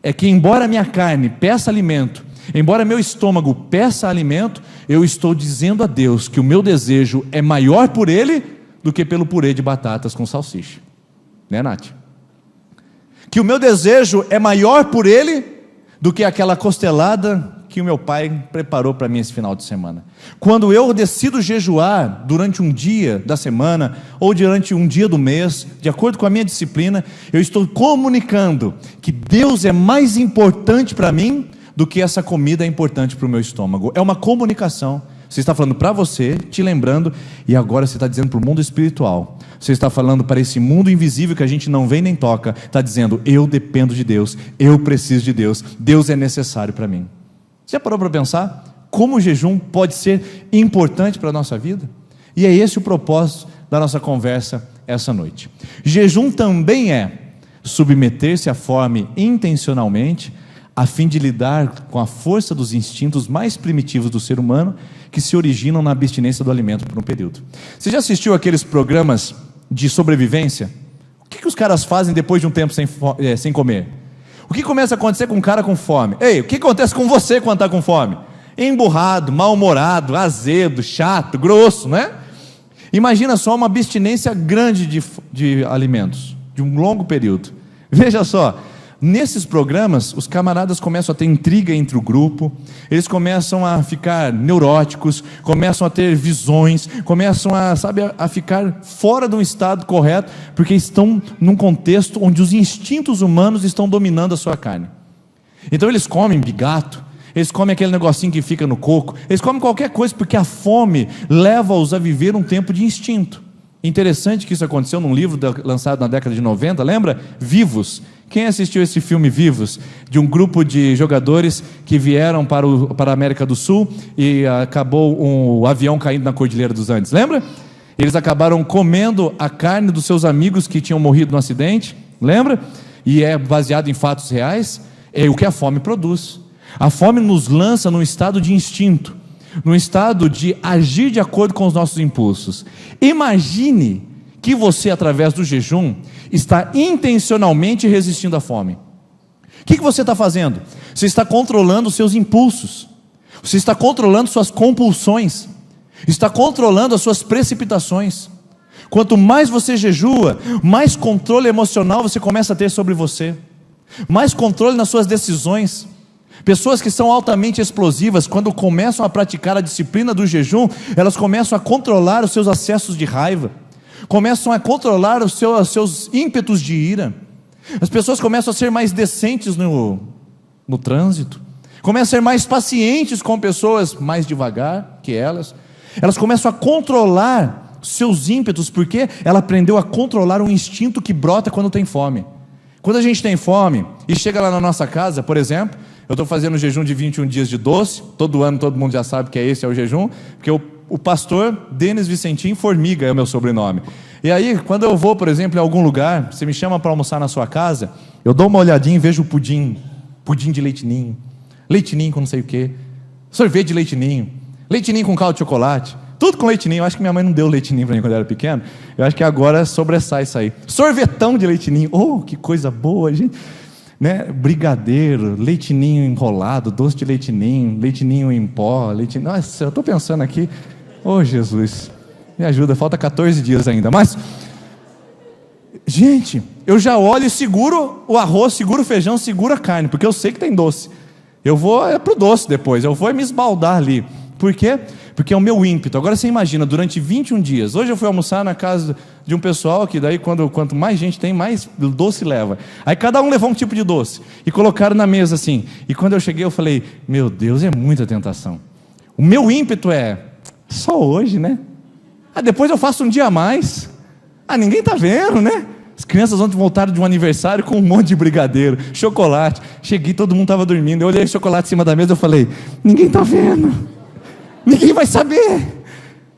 é que, embora minha carne peça alimento, embora meu estômago peça alimento, eu estou dizendo a Deus que o meu desejo é maior por Ele do que pelo purê de batatas com salsicha, né, Nath? Que o meu desejo é maior por Ele do que aquela costelada que o meu pai preparou para mim esse final de semana. Quando eu decido jejuar durante um dia da semana ou durante um dia do mês, de acordo com a minha disciplina, eu estou comunicando que Deus é mais importante para mim do que essa comida é importante para o meu estômago. É uma comunicação. Você está falando para você, te lembrando, e agora você está dizendo para o mundo espiritual. Você está falando para esse mundo invisível que a gente não vê nem toca. Está dizendo, eu dependo de Deus, eu preciso de Deus, Deus é necessário para mim. Você já parou para pensar como o jejum pode ser importante para a nossa vida? E é esse o propósito da nossa conversa essa noite. Jejum também é submeter-se à fome intencionalmente, a fim de lidar com a força dos instintos mais primitivos do ser humano que se originam na abstinência do alimento por um período. Você já assistiu aqueles programas de sobrevivência? O que os caras fazem depois de um tempo sem comer? O que começa a acontecer com um cara com fome? Ei, o que acontece com você quando está com fome? Emburrado, mal-humorado, azedo, chato, grosso, não é? Imagina só uma abstinência grande de alimentos, de um longo período. Veja só, nesses programas, os camaradas começam a ter intriga entre o grupo, eles começam a ficar neuróticos, começam a ter visões, começam a ficar fora de um estado correto, porque estão num contexto onde os instintos humanos estão dominando a sua carne. Então eles comem bigato, eles comem aquele negocinho que fica no coco, eles comem qualquer coisa, porque a fome leva-os a viver um tempo de instinto. Interessante que isso aconteceu num livro lançado na década de 90, lembra? Vivos. Quem assistiu esse filme Vivos? De um grupo de jogadores que vieram para a América do Sul e acabou um avião caindo na Cordilheira dos Andes, lembra? Eles acabaram comendo a carne dos seus amigos que tinham morrido no acidente, lembra? E é baseado em fatos reais. É o que a fome produz. A fome nos lança num estado de instinto, num estado de agir de acordo com os nossos impulsos. Imagine que você, através do jejum, está intencionalmente resistindo à fome. O que você está fazendo? Você está controlando os seus impulsos, você está controlando suas compulsões, está controlando as suas precipitações. Quanto mais você jejua, mais controle emocional você começa a ter sobre você, mais controle nas suas decisões. Pessoas que são altamente explosivas, quando começam a praticar a disciplina do jejum, elas começam a controlar os seus acessos de raiva, começam a controlar os seus ímpetos de ira. As pessoas começam a ser mais decentes no trânsito, começam a ser mais pacientes com pessoas mais devagar que elas começam a controlar seus ímpetos, porque ela aprendeu a controlar um instinto que brota quando tem fome. Quando a gente tem fome e chega lá na nossa casa, por exemplo, eu estou fazendo um jejum de 21 dias de doce, todo ano todo mundo já sabe que esse é o jejum, porque o pastor Denis Vicentim Formiga é o meu sobrenome. E aí, quando eu vou, por exemplo, em algum lugar, você me chama para almoçar na sua casa, eu dou uma olhadinha e vejo o pudim de leite ninho com não sei o que, sorvete de leite ninho com caldo de chocolate, tudo com leite ninho. Eu acho que minha mãe não deu leite ninho para mim quando eu era pequeno, eu acho que agora sobressai isso aí. Sorvetão de leite ninho, oh, que coisa boa, gente, né? Brigadeiro, leite ninho enrolado, doce de leite ninho em pó, nossa, eu estou pensando aqui, oh Jesus, me ajuda, falta 14 dias ainda, mas, gente, eu já olho e seguro o arroz, seguro o feijão, seguro a carne, porque eu sei que tem doce, eu vou pro doce depois, eu vou me esbaldar ali. Por quê? Porque é o meu ímpeto. Agora você imagina, durante 21 dias, hoje eu fui almoçar na casa de um pessoal que daí quanto mais gente tem, mais doce leva. Aí cada um levou um tipo de doce e colocaram na mesa assim. E quando eu cheguei eu falei, meu Deus, é muita tentação. O meu ímpeto é, só hoje, né? Depois eu faço um dia a mais. Ninguém tá vendo, né? As crianças ontem voltaram de um aniversário com um monte de brigadeiro, chocolate. Cheguei, todo mundo estava dormindo. Eu olhei o chocolate em cima da mesa, eu falei, ninguém tá vendo. Ninguém vai saber.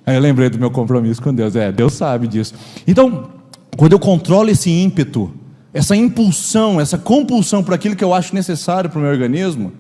Aí eu lembrei do meu compromisso com Deus. Deus sabe disso. Então, quando eu controlo esse ímpeto, essa impulsão, essa compulsão por aquilo que eu acho necessário para o meu organismo,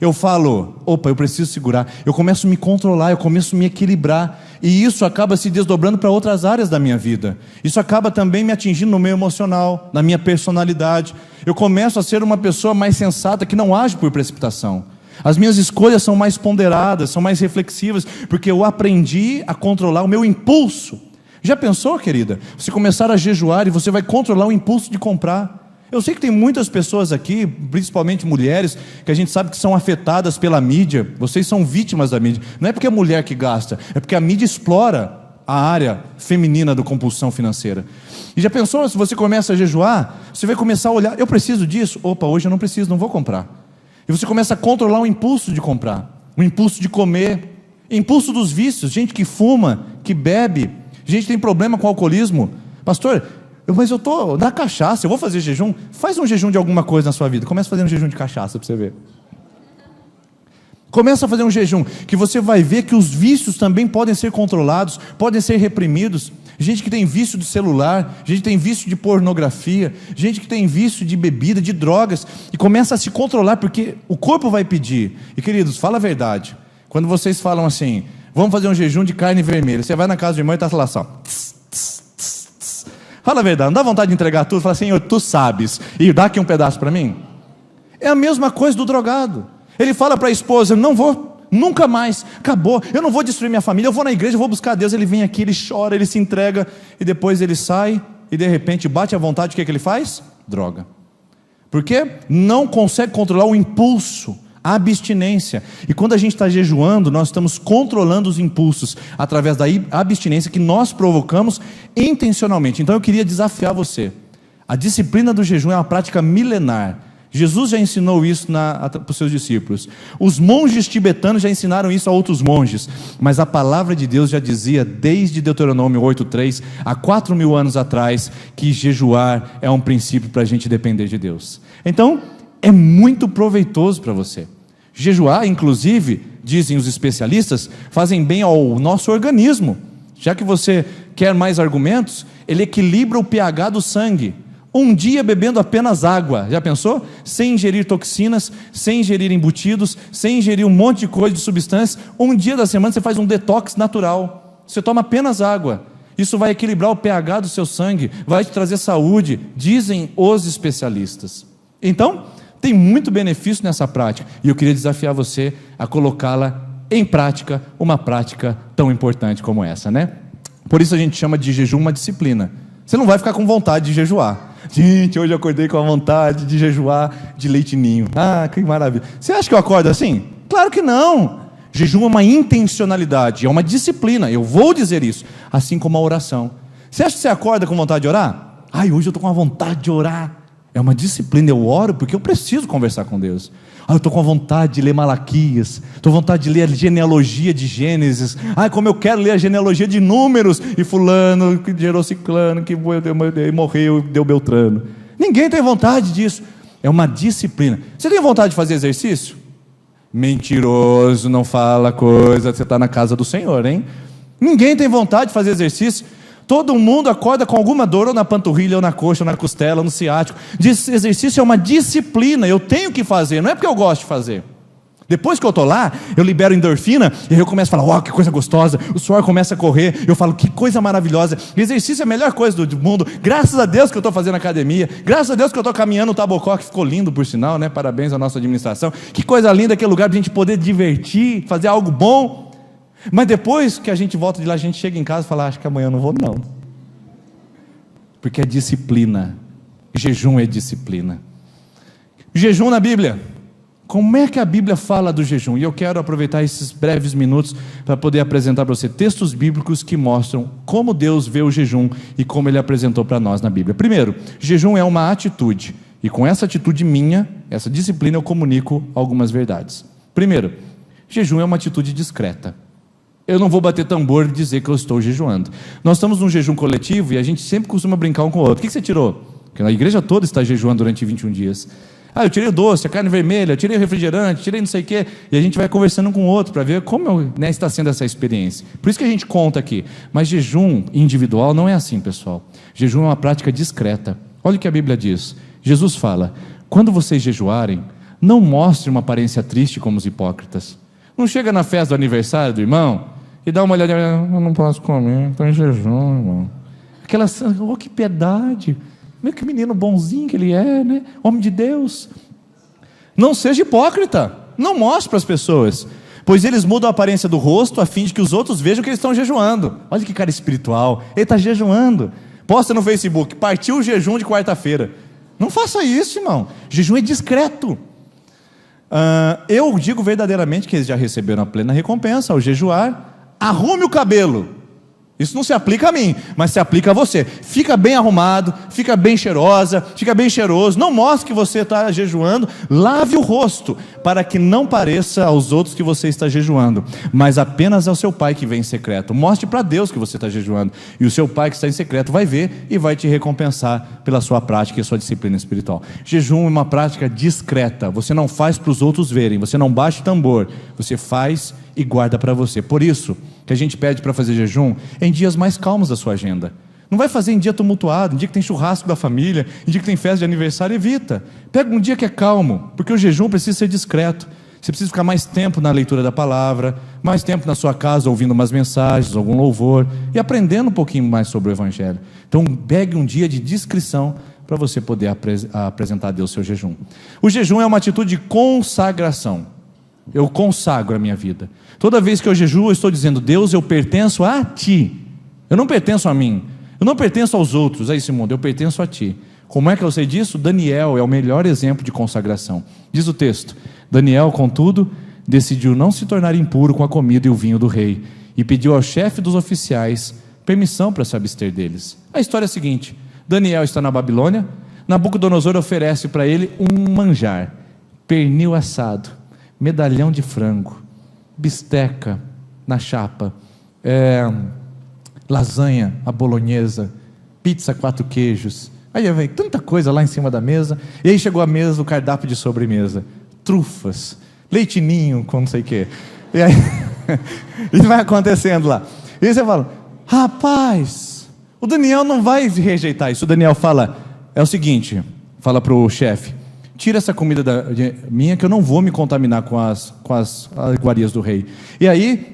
eu falo, opa, eu preciso segurar. Eu começo a me controlar, eu começo a me equilibrar. E isso acaba se desdobrando para outras áreas da minha vida. Isso acaba também me atingindo no meio emocional, na minha personalidade. Eu começo a ser uma pessoa mais sensata, que não age por precipitação. As minhas escolhas são mais ponderadas, são mais reflexivas, porque eu aprendi a controlar o meu impulso. Já pensou, querida? Você começar a jejuar e você vai controlar o impulso de comprar. Eu sei que tem muitas pessoas aqui, principalmente mulheres, que a gente sabe que são afetadas pela mídia. Vocês são vítimas da mídia. Não é porque é mulher que gasta, é porque a mídia explora a área feminina da compulsão financeira. E já pensou, se você começa a jejuar, você vai começar a olhar, eu preciso disso? Opa, hoje eu não preciso, não vou comprar. E você começa a controlar o impulso de comprar, o impulso de comer, impulso dos vícios, gente que fuma, que bebe, gente que tem problema com alcoolismo. Pastor, mas eu estou na cachaça, eu vou fazer jejum? Faz um jejum de alguma coisa na sua vida, começa a fazer um jejum de cachaça para você ver. Começa a fazer um jejum, que você vai ver que os vícios também podem ser controlados, podem ser reprimidos. gente que tem vício de celular, gente que tem vício de pornografia, gente que tem vício de bebida, de drogas, e começa a se controlar porque o corpo vai pedir. E queridos, fala a verdade, quando vocês falam assim, vamos fazer um jejum de carne vermelha, você vai na casa do irmão e está lá só, fala a verdade, não dá vontade de entregar tudo, fala, Senhor, tu sabes, e dá aqui um pedaço para mim? É a mesma coisa do drogado. Ele fala para a esposa, não vou, nunca mais, acabou, eu não vou destruir minha família, eu vou na igreja, eu vou buscar Deus. Ele vem aqui, ele chora, ele se entrega, e depois ele sai, e de repente bate à vontade, o que é que ele faz? Droga. Por quê? Não consegue controlar o impulso, a abstinência. E quando a gente está jejuando, nós estamos controlando os impulsos, através da abstinência que nós provocamos intencionalmente. Então eu queria desafiar você, a disciplina do jejum é uma prática milenar. Jesus já ensinou isso para os seus discípulos. Os monges tibetanos já ensinaram isso a outros monges. Mas a palavra de Deus já dizia, desde Deuteronômio 8:3, há 4.000 anos atrás, que jejuar é um princípio para a gente depender de Deus. Então, é muito proveitoso para você. Jejuar, inclusive, dizem os especialistas, fazem bem ao nosso organismo. Já que você quer mais argumentos, ele equilibra o pH do sangue. Um dia bebendo apenas água, já pensou? Sem ingerir toxinas, sem ingerir embutidos, sem ingerir um monte de coisa, de substâncias. Um dia da semana você faz um detox natural, você toma apenas água. Isso vai equilibrar o pH do seu sangue, vai te trazer saúde, dizem os especialistas. Então, tem muito benefício nessa prática, e eu queria desafiar você a colocá-la em prática, uma prática tão importante como essa, né? Por isso a gente chama de jejum uma disciplina. Você não vai ficar com vontade de jejuar. Gente, hoje eu acordei com a vontade de jejuar de leite ninho. Ah, que maravilha. Você acha que eu acordo assim? Claro que não. Jejum é uma intencionalidade, é uma disciplina. Eu vou dizer isso. Assim como a oração. Você acha que você acorda com vontade de orar? Ai, hoje eu estou com uma vontade de orar. É uma disciplina, eu oro porque eu preciso conversar com Deus. Eu estou com vontade de ler Malaquias, estou com vontade de ler a genealogia de Gênesis. Como eu quero ler a genealogia de Números, e fulano que gerou ciclano, que morreu, deu Beltrano. Ninguém tem vontade disso. É uma disciplina. Você tem vontade de fazer exercício? Mentiroso, não fala coisa, você está na casa do Senhor, hein? Ninguém tem vontade de fazer exercício. Todo mundo acorda com alguma dor, ou na panturrilha, ou na coxa, ou na costela, ou no ciático. Exercício é uma disciplina, eu tenho que fazer, não é porque eu gosto de fazer. Depois que eu estou lá, eu libero endorfina, e aí eu começo a falar, que coisa gostosa, o suor começa a correr, eu falo, que coisa maravilhosa, exercício é a melhor coisa do mundo, graças a Deus que eu estou fazendo academia, graças a Deus que eu estou caminhando o Tabocó, que ficou lindo por sinal, né? Parabéns à nossa administração, que coisa linda aquele lugar para a gente poder divertir, fazer algo bom. Mas depois que a gente volta de lá, a gente chega em casa e fala, acho que amanhã eu não vou não. Porque é disciplina. Jejum é disciplina. Jejum na Bíblia. Como é que a Bíblia fala do jejum? E eu quero aproveitar esses breves minutos para poder apresentar para você textos bíblicos que mostram como Deus vê o jejum e como Ele apresentou para nós na Bíblia. Primeiro, jejum é uma atitude. E com essa atitude minha, essa disciplina, eu comunico algumas verdades. Primeiro, jejum é uma atitude discreta. Eu não vou bater tambor e dizer que eu estou jejuando. Nós estamos num jejum coletivo e a gente sempre costuma brincar um com o outro. O que você tirou? Porque a igreja toda está jejuando durante 21 dias. Eu tirei o doce, a carne vermelha, eu tirei o refrigerante, tirei não sei o quê. E a gente vai conversando um com o outro para ver como está sendo essa experiência. Por isso que a gente conta aqui. Mas jejum individual não é assim, pessoal. Jejum é uma prática discreta. Olha o que a Bíblia diz. Jesus fala, quando vocês jejuarem, não mostrem uma aparência triste como os hipócritas. Não chega na festa do aniversário do irmão e dá uma olhadinha, eu não posso comer, estou em jejum, irmão. Aquela, que piedade, que menino bonzinho que ele é, né? Homem de Deus. Não seja hipócrita, não mostre para as pessoas, pois eles mudam a aparência do rosto a fim de que os outros vejam que eles estão jejuando. Olha que cara espiritual, ele está jejuando. Posta no Facebook, partiu o jejum de quarta-feira. Não faça isso, irmão. Jejum é discreto. Eu digo verdadeiramente que eles já receberam a plena recompensa ao jejuar. Arrume o cabelo. Isso não se aplica a mim, mas se aplica a você. Fica bem arrumado, fica bem cheirosa, fica bem cheiroso. Não mostre que você está jejuando. Lave o rosto, para que não pareça aos outros que você está jejuando, mas apenas ao seu pai que vem em secreto. Mostre para Deus que você está jejuando, e o seu pai que está em secreto vai ver e vai te recompensar pela sua prática e sua disciplina espiritual. Jejum é uma prática discreta. Você não faz para os outros verem, você não bate tambor, você faz e guarda para você. Por isso que a gente pede para fazer jejum em dias mais calmos da sua agenda. Não vai fazer em dia tumultuado, em dia que tem churrasco da família, em dia que tem festa de aniversário, evita. Pega um dia que é calmo, porque o jejum precisa ser discreto. Você precisa ficar mais tempo na leitura da palavra, mais tempo na sua casa ouvindo umas mensagens, algum louvor e aprendendo um pouquinho mais sobre o Evangelho. Então pegue um dia de discrição para você poder apresentar a Deus seu jejum. O jejum é uma atitude de consagração. Eu consagro a minha vida. Toda vez que eu jejuo, eu estou dizendo: Deus, eu pertenço a Ti. Eu não pertenço a mim. Eu não pertenço aos outros, a esse mundo. Eu pertenço a Ti. Como é que eu sei disso? Daniel é o melhor exemplo de consagração. Diz o texto: Daniel, contudo, decidiu não se tornar impuro com a comida e o vinho do rei, e pediu ao chefe dos oficiais permissão para se abster deles. A história é a seguinte: Daniel está na Babilônia, Nabucodonosor oferece para ele um manjar, pernil assado, medalhão de frango, bisteca na chapa, lasanha à bolonhesa, pizza 4 queijos. Aí vem tanta coisa lá em cima da mesa. E aí chegou a mesa, o cardápio de sobremesa: trufas, leite ninho com não sei o quê. E aí isso vai acontecendo lá. E aí você fala: rapaz, o Daniel não vai rejeitar isso. O Daniel fala: é o seguinte, fala para o chefe: tira essa comida minha, que eu não vou me contaminar com as iguarias do rei. E aí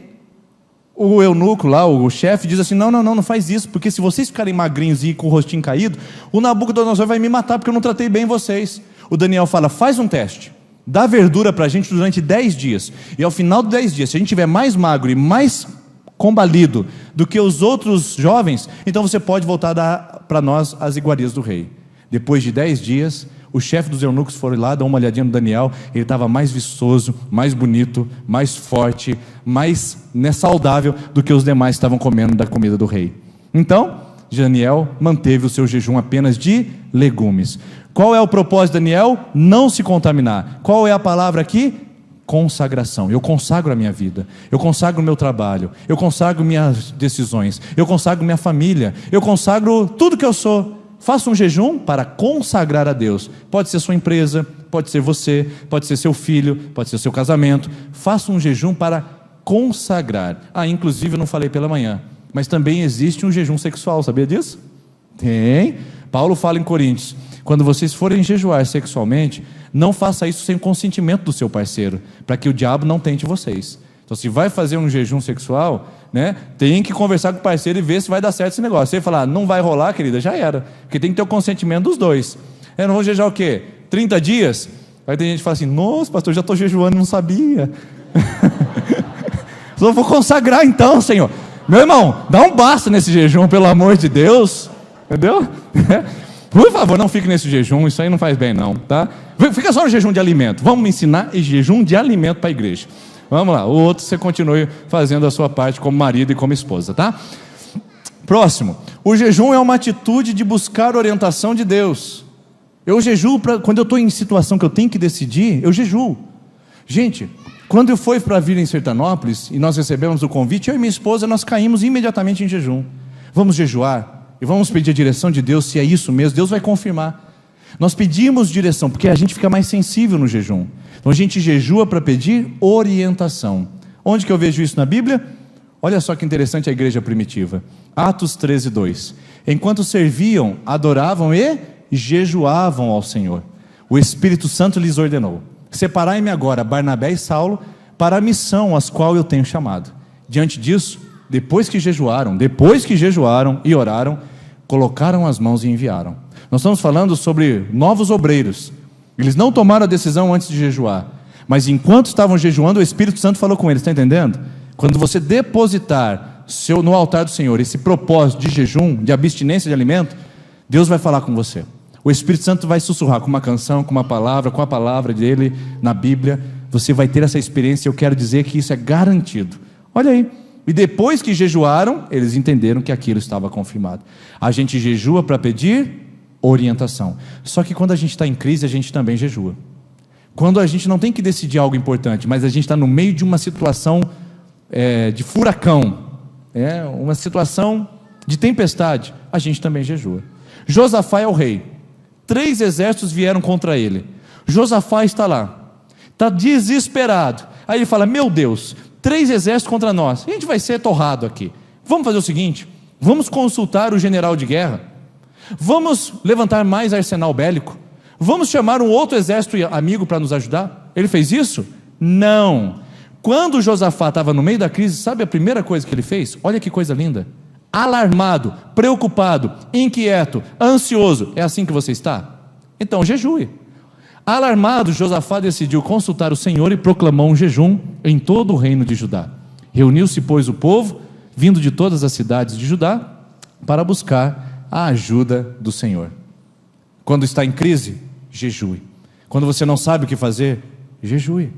o eunuco lá, o chefe, diz assim: não faz isso, porque se vocês ficarem magrinhos e com o rostinho caído, o Nabucodonosor vai me matar, porque eu não tratei bem vocês. O Daniel fala: faz um teste, dá verdura para a gente durante 10 dias, e ao final de 10 dias, se a gente estiver mais magro e mais combalido do que os outros jovens, então você pode voltar a dar para nós as iguarias do rei. Depois de 10 dias, o chefe dos eunucos foi lá, dá uma olhadinha no Daniel. Ele estava mais viçoso, mais bonito, mais forte, mais saudável do que os demais que estavam comendo da comida do rei. Então, Daniel manteve o seu jejum apenas de legumes. Qual é o propósito de Daniel? Não se contaminar. Qual é a palavra aqui? Consagração. Eu consagro a minha vida, eu consagro o meu trabalho, eu consagro minhas decisões, eu consagro minha família, eu consagro tudo que eu sou. Faça um jejum para consagrar a Deus. Pode ser sua empresa, pode ser você, pode ser seu filho, pode ser seu casamento. Faça um jejum para consagrar. Inclusive eu não falei pela manhã, mas também existe um jejum sexual, sabia disso? Tem. Paulo fala em Coríntios: quando vocês forem jejuar sexualmente, não faça isso sem o consentimento do seu parceiro, para que o diabo não tente vocês. Então, se vai fazer um jejum sexual, tem que conversar com o parceiro e ver se vai dar certo esse negócio. Se ele falar: não vai rolar, querida, já era, porque tem que ter o consentimento dos dois. Eu não vou jejuar o quê? 30 dias? Aí tem gente que fala assim: nossa, pastor, já estou jejuando, não sabia. Só vou consagrar então, Senhor. Meu irmão, dá um basta nesse jejum, pelo amor de Deus, entendeu? Por favor, não fique nesse jejum, isso aí não faz bem não, tá? Fica só no jejum de alimento. Vamos me ensinar jejum de alimento para a igreja. Vamos lá, o outro você continue fazendo a sua parte como marido e como esposa, tá? Próximo, o jejum é uma atitude de buscar orientação de Deus. Eu jejuo quando eu estou em situação que eu tenho que decidir, eu jejuo. Gente, quando eu fui para vir em Sertanópolis e nós recebemos o convite, eu e minha esposa, nós caímos imediatamente em jejum. Vamos jejuar e vamos pedir a direção de Deus, se é isso mesmo, Deus vai confirmar. Nós pedimos direção, porque a gente fica mais sensível no jejum. Então a gente jejua para pedir orientação. Onde que eu vejo isso na Bíblia? Olha só que interessante a igreja primitiva. Atos 13:2. Enquanto serviam, adoravam e jejuavam ao Senhor, o Espírito Santo lhes ordenou: separai-me agora Barnabé e Saulo para a missão às qual eu tenho chamado. Diante disso, depois que jejuaram e oraram, colocaram as mãos e enviaram. Nós estamos falando sobre novos obreiros. Eles não tomaram a decisão antes de jejuar, mas enquanto estavam jejuando, o Espírito Santo falou com eles. Está entendendo? Quando você depositar no altar do Senhor esse propósito de jejum, de abstinência de alimento, Deus vai falar com você. O Espírito Santo vai sussurrar com uma canção, com uma palavra, com a palavra dele na Bíblia. Você vai ter essa experiência. Eu quero dizer que isso é garantido. Olha aí. E depois que jejuaram, eles entenderam que aquilo estava confirmado. A gente jejua para pedir orientação. Só que quando a gente está em crise, a gente também jejua. Quando a gente não tem que decidir algo importante, mas a gente está no meio de uma situação de furacão, uma situação de tempestade, a gente também jejua. Josafá é o rei. 3 exércitos vieram contra ele. Josafá está lá, está desesperado. Aí ele fala: meu Deus, 3 exércitos contra nós, a gente vai ser torrado aqui. Vamos fazer o seguinte, vamos consultar o general de guerra, vamos levantar mais arsenal bélico, vamos chamar um outro exército amigo para nos ajudar. Ele fez isso? Não. Quando Josafá estava no meio da crise, sabe a primeira coisa que ele fez? Olha que coisa linda. Alarmado, preocupado, inquieto, ansioso. É assim que você está? Então jejue. Alarmado, Josafá decidiu consultar o Senhor e proclamou um jejum em todo o reino de Judá. Reuniu-se, pois, o povo, vindo de todas as cidades de Judá, para buscar a ajuda do Senhor. Quando está em crise, jejue. Quando você não sabe o que fazer, jejue.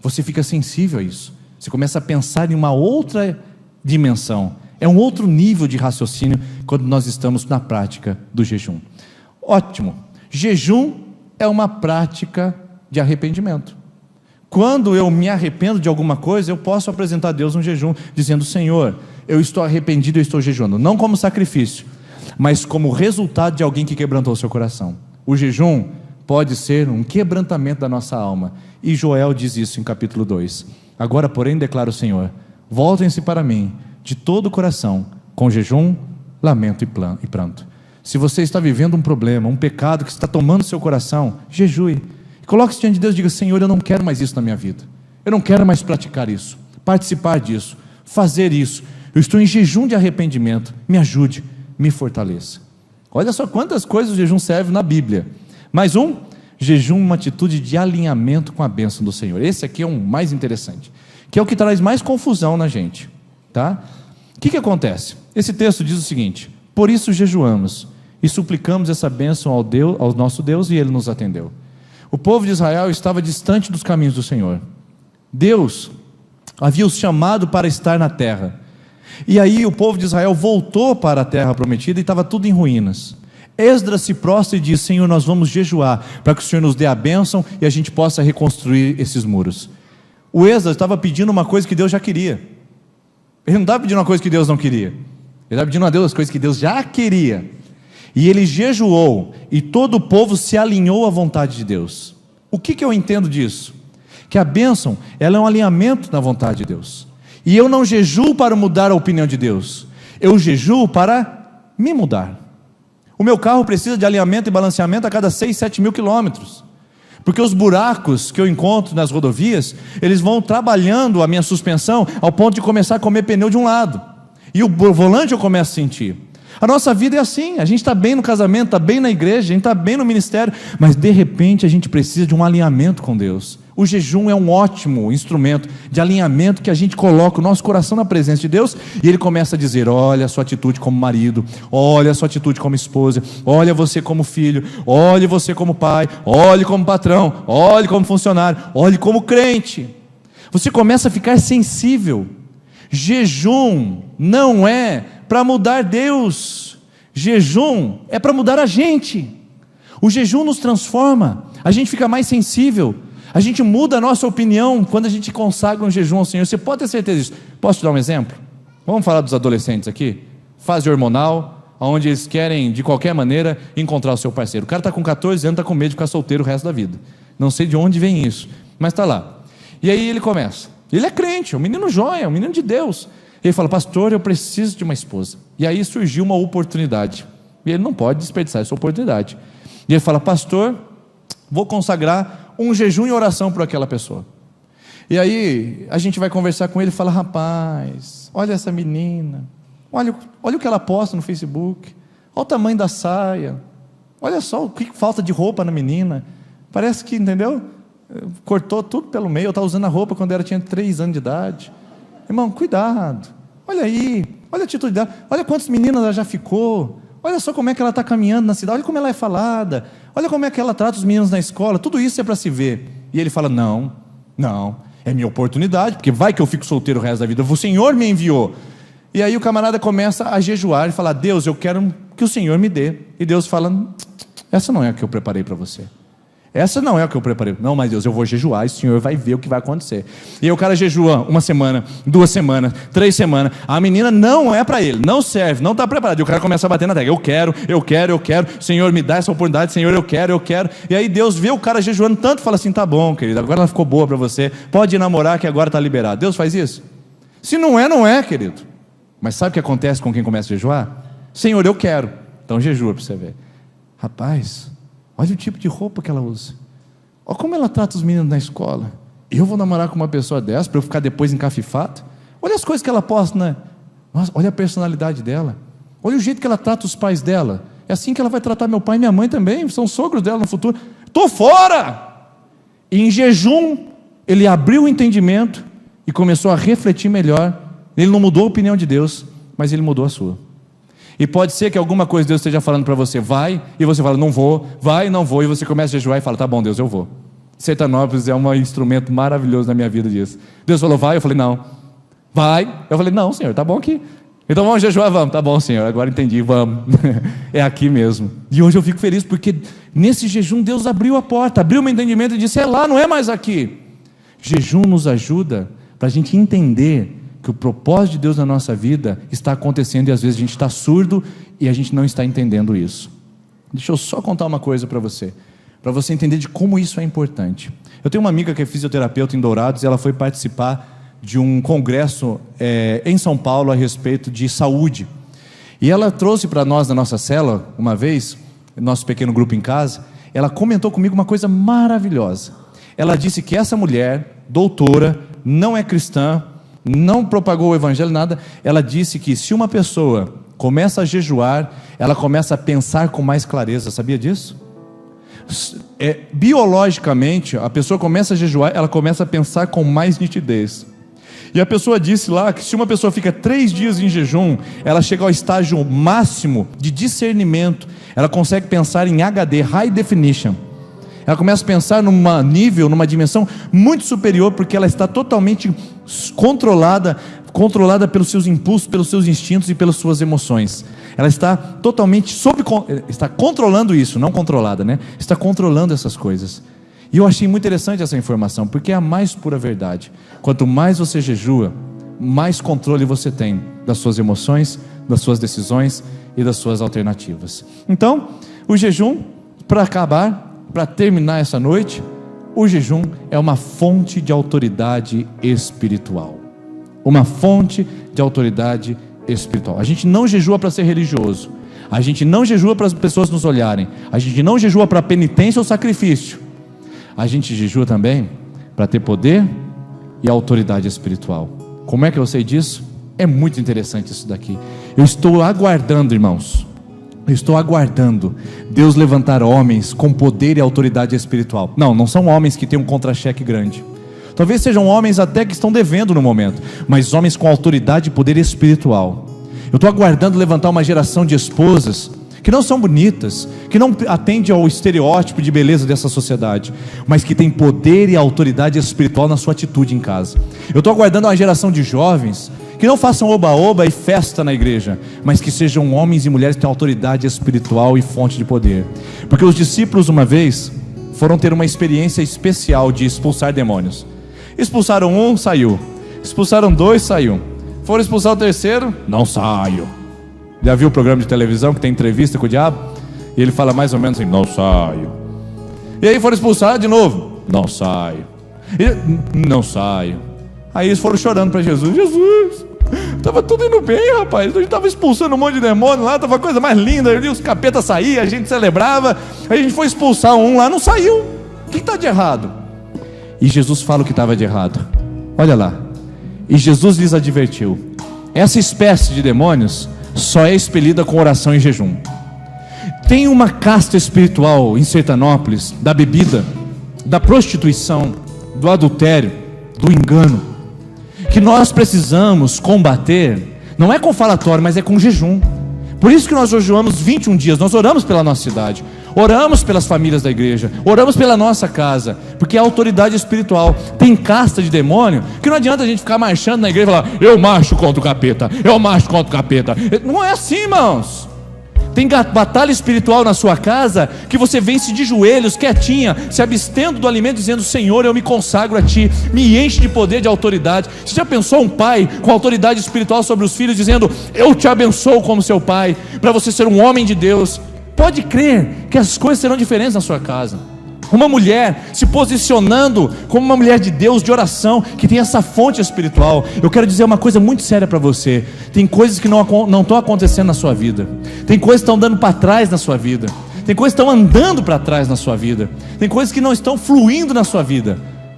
Você fica sensível a isso. Você começa a pensar em uma outra dimensão. É um outro nível de raciocínio quando nós estamos na prática do jejum. Ótimo. Jejum é uma prática de arrependimento. Quando eu me arrependo de alguma coisa, eu posso apresentar a Deus um jejum, dizendo: Senhor, eu estou arrependido, eu estou jejuando. Não como sacrifício, mas como resultado de alguém que quebrantou o seu coração. O jejum pode ser um quebrantamento da nossa alma. E Joel diz isso em capítulo 2. Agora, porém, declara o Senhor: voltem-se para mim de todo o coração, com jejum, lamento e pranto. Se você está vivendo um problema, um pecado que está tomando seu coração, jejue. Coloque-se diante de Deus e diga: Senhor, eu não quero mais isso na minha vida. Eu não quero mais praticar isso, participar disso, fazer isso. Eu estou em jejum de arrependimento. Me ajude, me fortaleça. Olha só quantas coisas o jejum serve na Bíblia. Mais um: jejum, uma atitude de alinhamento com a bênção do Senhor. Esse aqui é o mais interessante, que é o que traz mais confusão na gente, tá? O que acontece? Esse texto diz o seguinte: por isso jejuamos e suplicamos essa bênção ao nosso Deus, e Ele nos atendeu. O povo de Israel estava distante dos caminhos do Senhor. Deus havia os chamado para estar na terra, e aí o povo de Israel voltou para a terra prometida e estava tudo em ruínas. Esdras se prostra e diz: Senhor, nós vamos jejuar para que o Senhor nos dê a bênção e a gente possa reconstruir esses muros. O Esdras estava pedindo uma coisa que Deus já queria. Ele não estava pedindo uma coisa que Deus não queria, ele estava pedindo a Deus as coisas que Deus já queria. E ele jejuou, e todo o povo se alinhou à vontade de Deus. O que eu entendo disso? Que a bênção, ela é um alinhamento na vontade de Deus. E eu não jejuo para mudar a opinião de Deus, eu jejuo para me mudar. O meu carro precisa de alinhamento e balanceamento a cada 6, 7 mil quilômetros, porque os buracos que eu encontro nas rodovias, eles vão trabalhando a minha suspensão ao ponto de começar a comer pneu de um lado, e o volante eu começo a sentir. A nossa vida é assim, a gente está bem no casamento, está bem na igreja, a gente está bem no ministério, mas de repente a gente precisa de um alinhamento com Deus. O jejum é um ótimo instrumento de alinhamento, que a gente coloca o nosso coração na presença de Deus, e Ele começa a dizer: olha a sua atitude como marido, olha a sua atitude como esposa, olha você como filho, olha você como pai, olhe como patrão, olhe como funcionário, olhe como crente. Você começa a ficar sensível. Jejum não é para mudar Deus, jejum é para mudar a gente. O jejum nos transforma, a gente fica mais sensível, a gente muda a nossa opinião quando a gente consagra um jejum ao Senhor. Você pode ter certeza disso. Posso te dar um exemplo? Vamos falar dos adolescentes aqui, fase hormonal, onde eles querem de qualquer maneira encontrar o seu parceiro. O cara está com 14 anos, está com medo de ficar solteiro o resto da vida. Não sei de onde vem isso, mas está lá. E aí ele começa, ele é crente, é um menino joia, é um menino de Deus. Ele fala: pastor, eu preciso de uma esposa. E aí surgiu uma oportunidade, e ele não pode desperdiçar essa oportunidade. E ele fala: pastor, vou consagrar um jejum e oração por aquela pessoa. E aí a gente vai conversar com ele e fala: rapaz, olha essa menina, olha o que ela posta no Facebook, olha o tamanho da saia, olha só o que falta de roupa na menina, parece que, entendeu? Cortou tudo pelo meio, eu estava usando a roupa quando ela tinha 3 anos de idade. Irmão, cuidado, olha aí, olha a atitude dela, olha quantas meninas ela já ficou, olha só como é que ela está caminhando na cidade, olha como ela é falada, olha como é que ela trata os meninos na escola, tudo isso é para se ver. E ele fala: não, é minha oportunidade, porque vai que eu fico solteiro o resto da vida, o Senhor me enviou. E aí o camarada começa a jejuar e falar: Deus, eu quero que o Senhor me dê. E Deus fala: essa não é a que eu preparei para você. Essa não é o que eu preparei. Não, mas Deus, eu vou jejuar e o Senhor vai ver o que vai acontecer. E aí o cara jejua 1 semana, 2 semanas, 3 semanas. A menina não é para ele, não serve, não está preparado. E o cara começa a bater na tecla. Eu quero. Senhor, me dá essa oportunidade. Senhor, eu quero. E aí Deus vê o cara jejuando tanto e fala assim, tá bom, querido, agora ela ficou boa para você. Pode ir namorar que agora está liberado. Deus faz isso? Se não é, querido. Mas sabe o que acontece com quem começa a jejuar? Senhor, eu quero. Então jejua para você ver. Rapaz, olha o tipo de roupa que ela usa. Olha como ela trata os meninos na escola. Eu vou namorar com uma pessoa dessa para eu ficar depois encafifado? Olha as coisas que ela posta, né? Nossa, olha a personalidade dela. Olha o jeito que ela trata os pais dela. É assim que ela vai tratar meu pai e minha mãe também. São sogros dela no futuro. Estou fora! E em jejum, ele abriu o entendimento e começou a refletir melhor. Ele não mudou a opinião de Deus, mas ele mudou a sua. E pode ser que alguma coisa Deus esteja falando para você, vai, e você fala, não vou, vai, não vou, e você começa a jejuar e fala, tá bom, Deus, eu vou. Sertanópolis é um instrumento maravilhoso na minha vida disso. Deus falou, vai, eu falei, não. Vai, eu falei, não, Senhor, tá bom aqui. Então vamos jejuar, vamos, tá bom, Senhor, agora entendi, vamos. É aqui mesmo. E hoje eu fico feliz, porque nesse jejum Deus abriu a porta, abriu o meu entendimento e disse, é lá, não é mais aqui. Jejum nos ajuda para a gente entender que o propósito de Deus na nossa vida está acontecendo e às vezes a gente está surdo e a gente não está entendendo isso. Deixa eu só contar uma coisa para você entender de como isso é importante. Eu tenho uma amiga que é fisioterapeuta em Dourados e ela foi participar de um congresso em São Paulo a respeito de saúde. E ela trouxe para nós, na nossa célula, uma vez, nosso pequeno grupo em casa, ela comentou comigo uma coisa maravilhosa. Ela disse que essa mulher, doutora, não é cristã, não propagou o evangelho, nada. Ela disse que se uma pessoa começa a jejuar, ela começa a pensar com mais clareza. Sabia disso? Biologicamente, a pessoa começa a jejuar, ela começa a pensar com mais nitidez. E a pessoa disse lá que se uma pessoa fica 3 dias em jejum, ela chega ao estágio máximo de discernimento. Ela consegue pensar em HD, High Definition. Ela começa a pensar numa dimensão muito superior, porque ela está totalmente controlada pelos seus impulsos, pelos seus instintos e pelas suas emoções. Ela está totalmente está controlando isso, não controlada, né? Está controlando essas coisas. E eu achei muito interessante essa informação, porque é a mais pura verdade. Quanto mais você jejua, mais controle você tem das suas emoções, das suas decisões e das suas alternativas. Então, o jejum, para terminar essa noite, o jejum é uma fonte de autoridade espiritual. Uma fonte de autoridade espiritual. A gente não jejua para ser religioso. A gente não jejua para as pessoas nos olharem. A gente não jejua para penitência ou sacrifício. A gente jejua também para ter poder e autoridade espiritual. Como é que eu sei disso? É muito interessante isso daqui. Eu estou aguardando, irmãos. Eu estou aguardando Deus levantar homens com poder e autoridade espiritual. Não são homens que têm um contra-cheque grande. Talvez sejam homens até que estão devendo no momento, mas homens com autoridade e poder espiritual. Eu estou aguardando levantar uma geração de esposas que não são bonitas, que não atendem ao estereótipo de beleza dessa sociedade, mas que tem poder e autoridade espiritual na sua atitude em casa. Eu estou aguardando uma geração de jovens que não façam oba-oba e festa na igreja, mas que sejam homens e mulheres que têm autoridade espiritual e fonte de poder. Porque os discípulos uma vez foram ter uma experiência especial de expulsar demônios. Expulsaram um, saiu. Expulsaram 2, saiu. Foram expulsar o terceiro, não saio. Já viu o programa de televisão que tem entrevista com o diabo? E ele fala mais ou menos assim, não saio. E aí foram expulsar de novo, não saio. Não saio. Aí eles foram chorando para Jesus. Jesus, estava tudo indo bem, rapaz. A gente estava expulsando um monte de demônio lá, estava a coisa mais linda. Ali os capetas saíam, a gente celebrava. Aí a gente foi expulsar um lá, não saiu. O que está de errado? E Jesus fala o que estava de errado. Olha lá. E Jesus lhes advertiu: essa espécie de demônios só é expelida com oração e jejum. Tem uma casta espiritual em Sertanópolis da bebida, da prostituição, do adultério, do engano, que nós precisamos combater. Não é com falatório, mas é com jejum. Por isso que nós jejuamos 21 dias. Nós oramos pela nossa cidade, oramos pelas famílias da igreja, oramos pela nossa casa, porque é autoridade espiritual. Tem casta de demônio que não adianta a gente ficar marchando na igreja e falar: eu marcho contra o capeta, eu marcho contra o capeta. Não é assim, irmãos. Tem batalha espiritual na sua casa que você vence de joelhos, quietinha, se abstendo do alimento, dizendo: Senhor, eu me consagro a Ti, me enche de poder, de autoridade. Você já pensou um pai com autoridade espiritual sobre os filhos, dizendo: eu te abençoo como seu pai, para você ser um homem de Deus? Pode crer que as coisas serão diferentes na sua casa. Uma mulher se posicionando como uma mulher de Deus, de oração, que tem essa fonte espiritual. Eu quero dizer uma coisa muito séria para você: tem coisas que não estão acontecendo na sua vida, tem coisas que estão dando para trás na sua vida, tem coisas que estão andando para trás na sua vida, tem coisas que não estão fluindo na sua vida,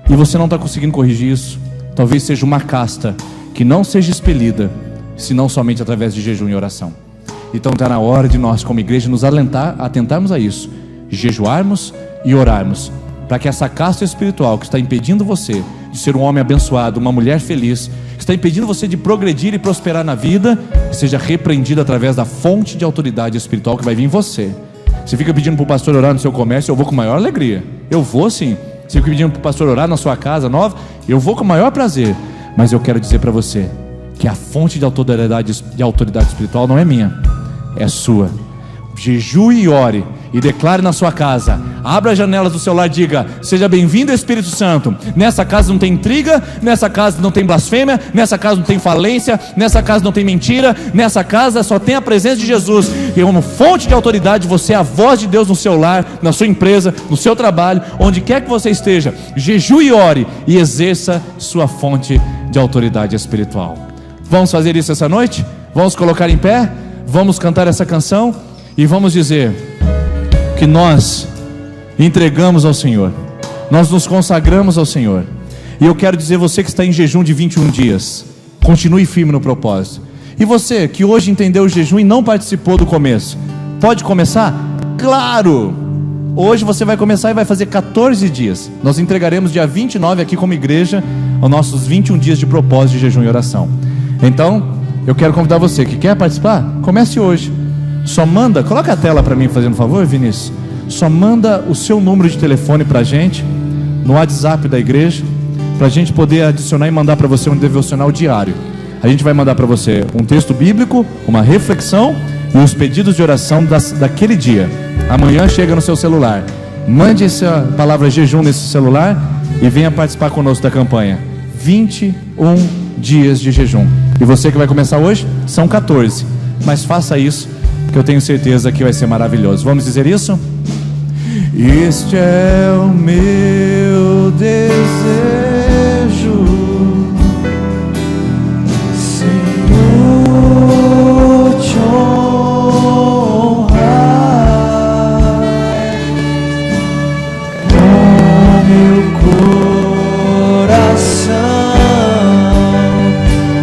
e você não está conseguindo corrigir isso. Talvez seja uma casta que não seja expelida, senão somente através de jejum e oração. Então está na hora de nós, como igreja, nos atentarmos a isso, jejuarmos e orarmos, para que essa casta espiritual que está impedindo você de ser um homem abençoado, uma mulher feliz, que está impedindo você de progredir e prosperar na vida, seja repreendida através da fonte de autoridade espiritual que vai vir em você. Você fica pedindo para o pastor orar no seu comércio, eu vou com maior alegria, eu vou sim. Você fica pedindo para o pastor orar na sua casa nova, eu vou com o maior prazer. Mas eu quero dizer para você que a fonte de autoridade espiritual não é minha, é sua. Jejue e ore, e declare na sua casa, abra as janelas do seu lar e diga: seja bem-vindo, Espírito Santo. Nessa casa não tem intriga, nessa casa não tem blasfêmia, nessa casa não tem falência, nessa casa não tem mentira, nessa casa só tem a presença de Jesus. E como fonte de autoridade, você é a voz de Deus no seu lar, na sua empresa, no seu trabalho, onde quer que você esteja. Jejue e ore, e exerça sua fonte de autoridade espiritual. Vamos fazer isso essa noite? Vamos colocar em pé? Vamos cantar essa canção e vamos dizer que nós entregamos ao Senhor, nós nos consagramos ao Senhor. E eu quero dizer, você que está em jejum de 21 dias, continue firme no propósito. E você que hoje entendeu o jejum e não participou do começo, pode começar? Claro! Hoje você vai começar e vai fazer 14 dias. Nós entregaremos dia 29 aqui como igreja os nossos 21 dias de propósito de jejum e oração. Então, eu quero convidar você que quer participar, comece hoje. Só manda, coloca a tela para mim, fazendo um favor, Vinícius. Só manda o seu número de telefone para a gente no WhatsApp da igreja, para a gente poder adicionar e mandar para você um devocional diário. A gente vai mandar para você um texto bíblico, uma reflexão e os pedidos de oração daquele dia. Amanhã chega no seu celular. Mande essa palavra jejum nesse celular e venha participar conosco da campanha 21 dias de jejum. E você que vai começar hoje, são 14. Mas faça isso, que eu tenho certeza que vai ser maravilhoso. Vamos dizer isso? Este é o meu desejo, Senhor, te honrar com meu coração,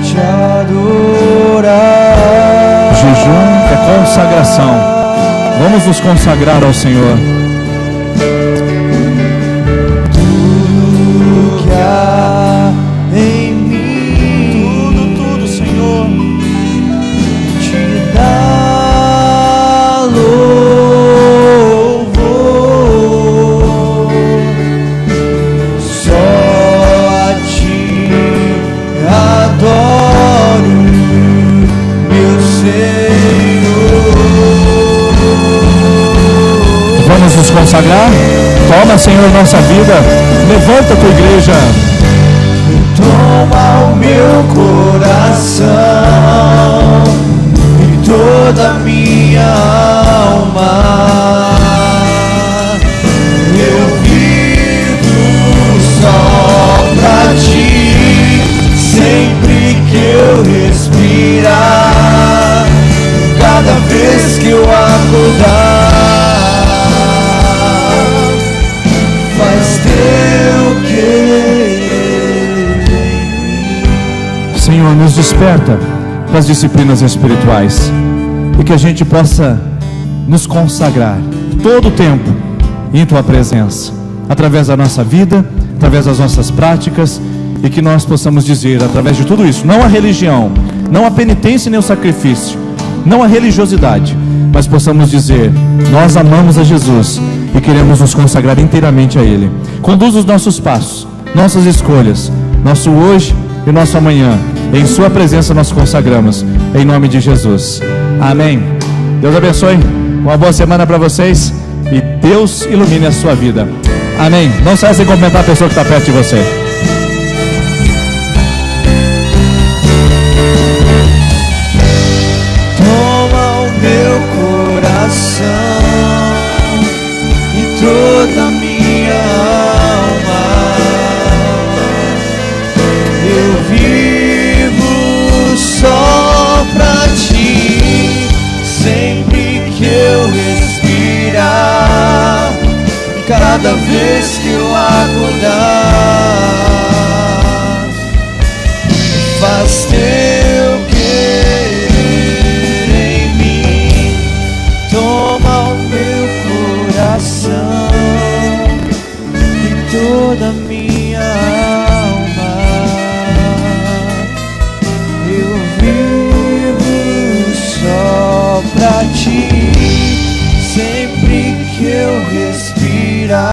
te adorar. Jejum é consagração. Vamos nos consagrar ao Senhor. Tudo que há em mim, tudo, Senhor, te dá louvor. Só a Ti adoro, meu Senhor. Vamos nos consagrar? Toma, Senhor, nossa vida. Levanta a tua igreja. Toma o meu coração e toda a minha alma. Eu vivo só pra Ti, sempre que eu respirar, cada vez que eu acordar. Faz teu querer. Senhor, nos desperta para as disciplinas espirituais e que a gente possa nos consagrar todo o tempo em Tua presença, através da nossa vida, através das nossas práticas, e que nós possamos dizer, através de tudo isso, não a religião, não a penitência nem o sacrifício, não a religiosidade, mas possamos dizer: nós amamos a Jesus e queremos nos consagrar inteiramente a Ele. Conduz os nossos passos, nossas escolhas, nosso hoje e nosso amanhã. Em Sua presença nós consagramos, em nome de Jesus. Amém. Deus abençoe. Uma boa semana para vocês. E Deus ilumine a sua vida. Amém. Não saia sem cumprimentar a pessoa que está perto de você. Toma o meu coração e toda a minha alma. Eu vivo só pra ti, sempre que eu respirar, cada vez que eu acordar. Faz teu querer em mim, toma o meu coração e toda a minha alma. Eu vivo só pra ti.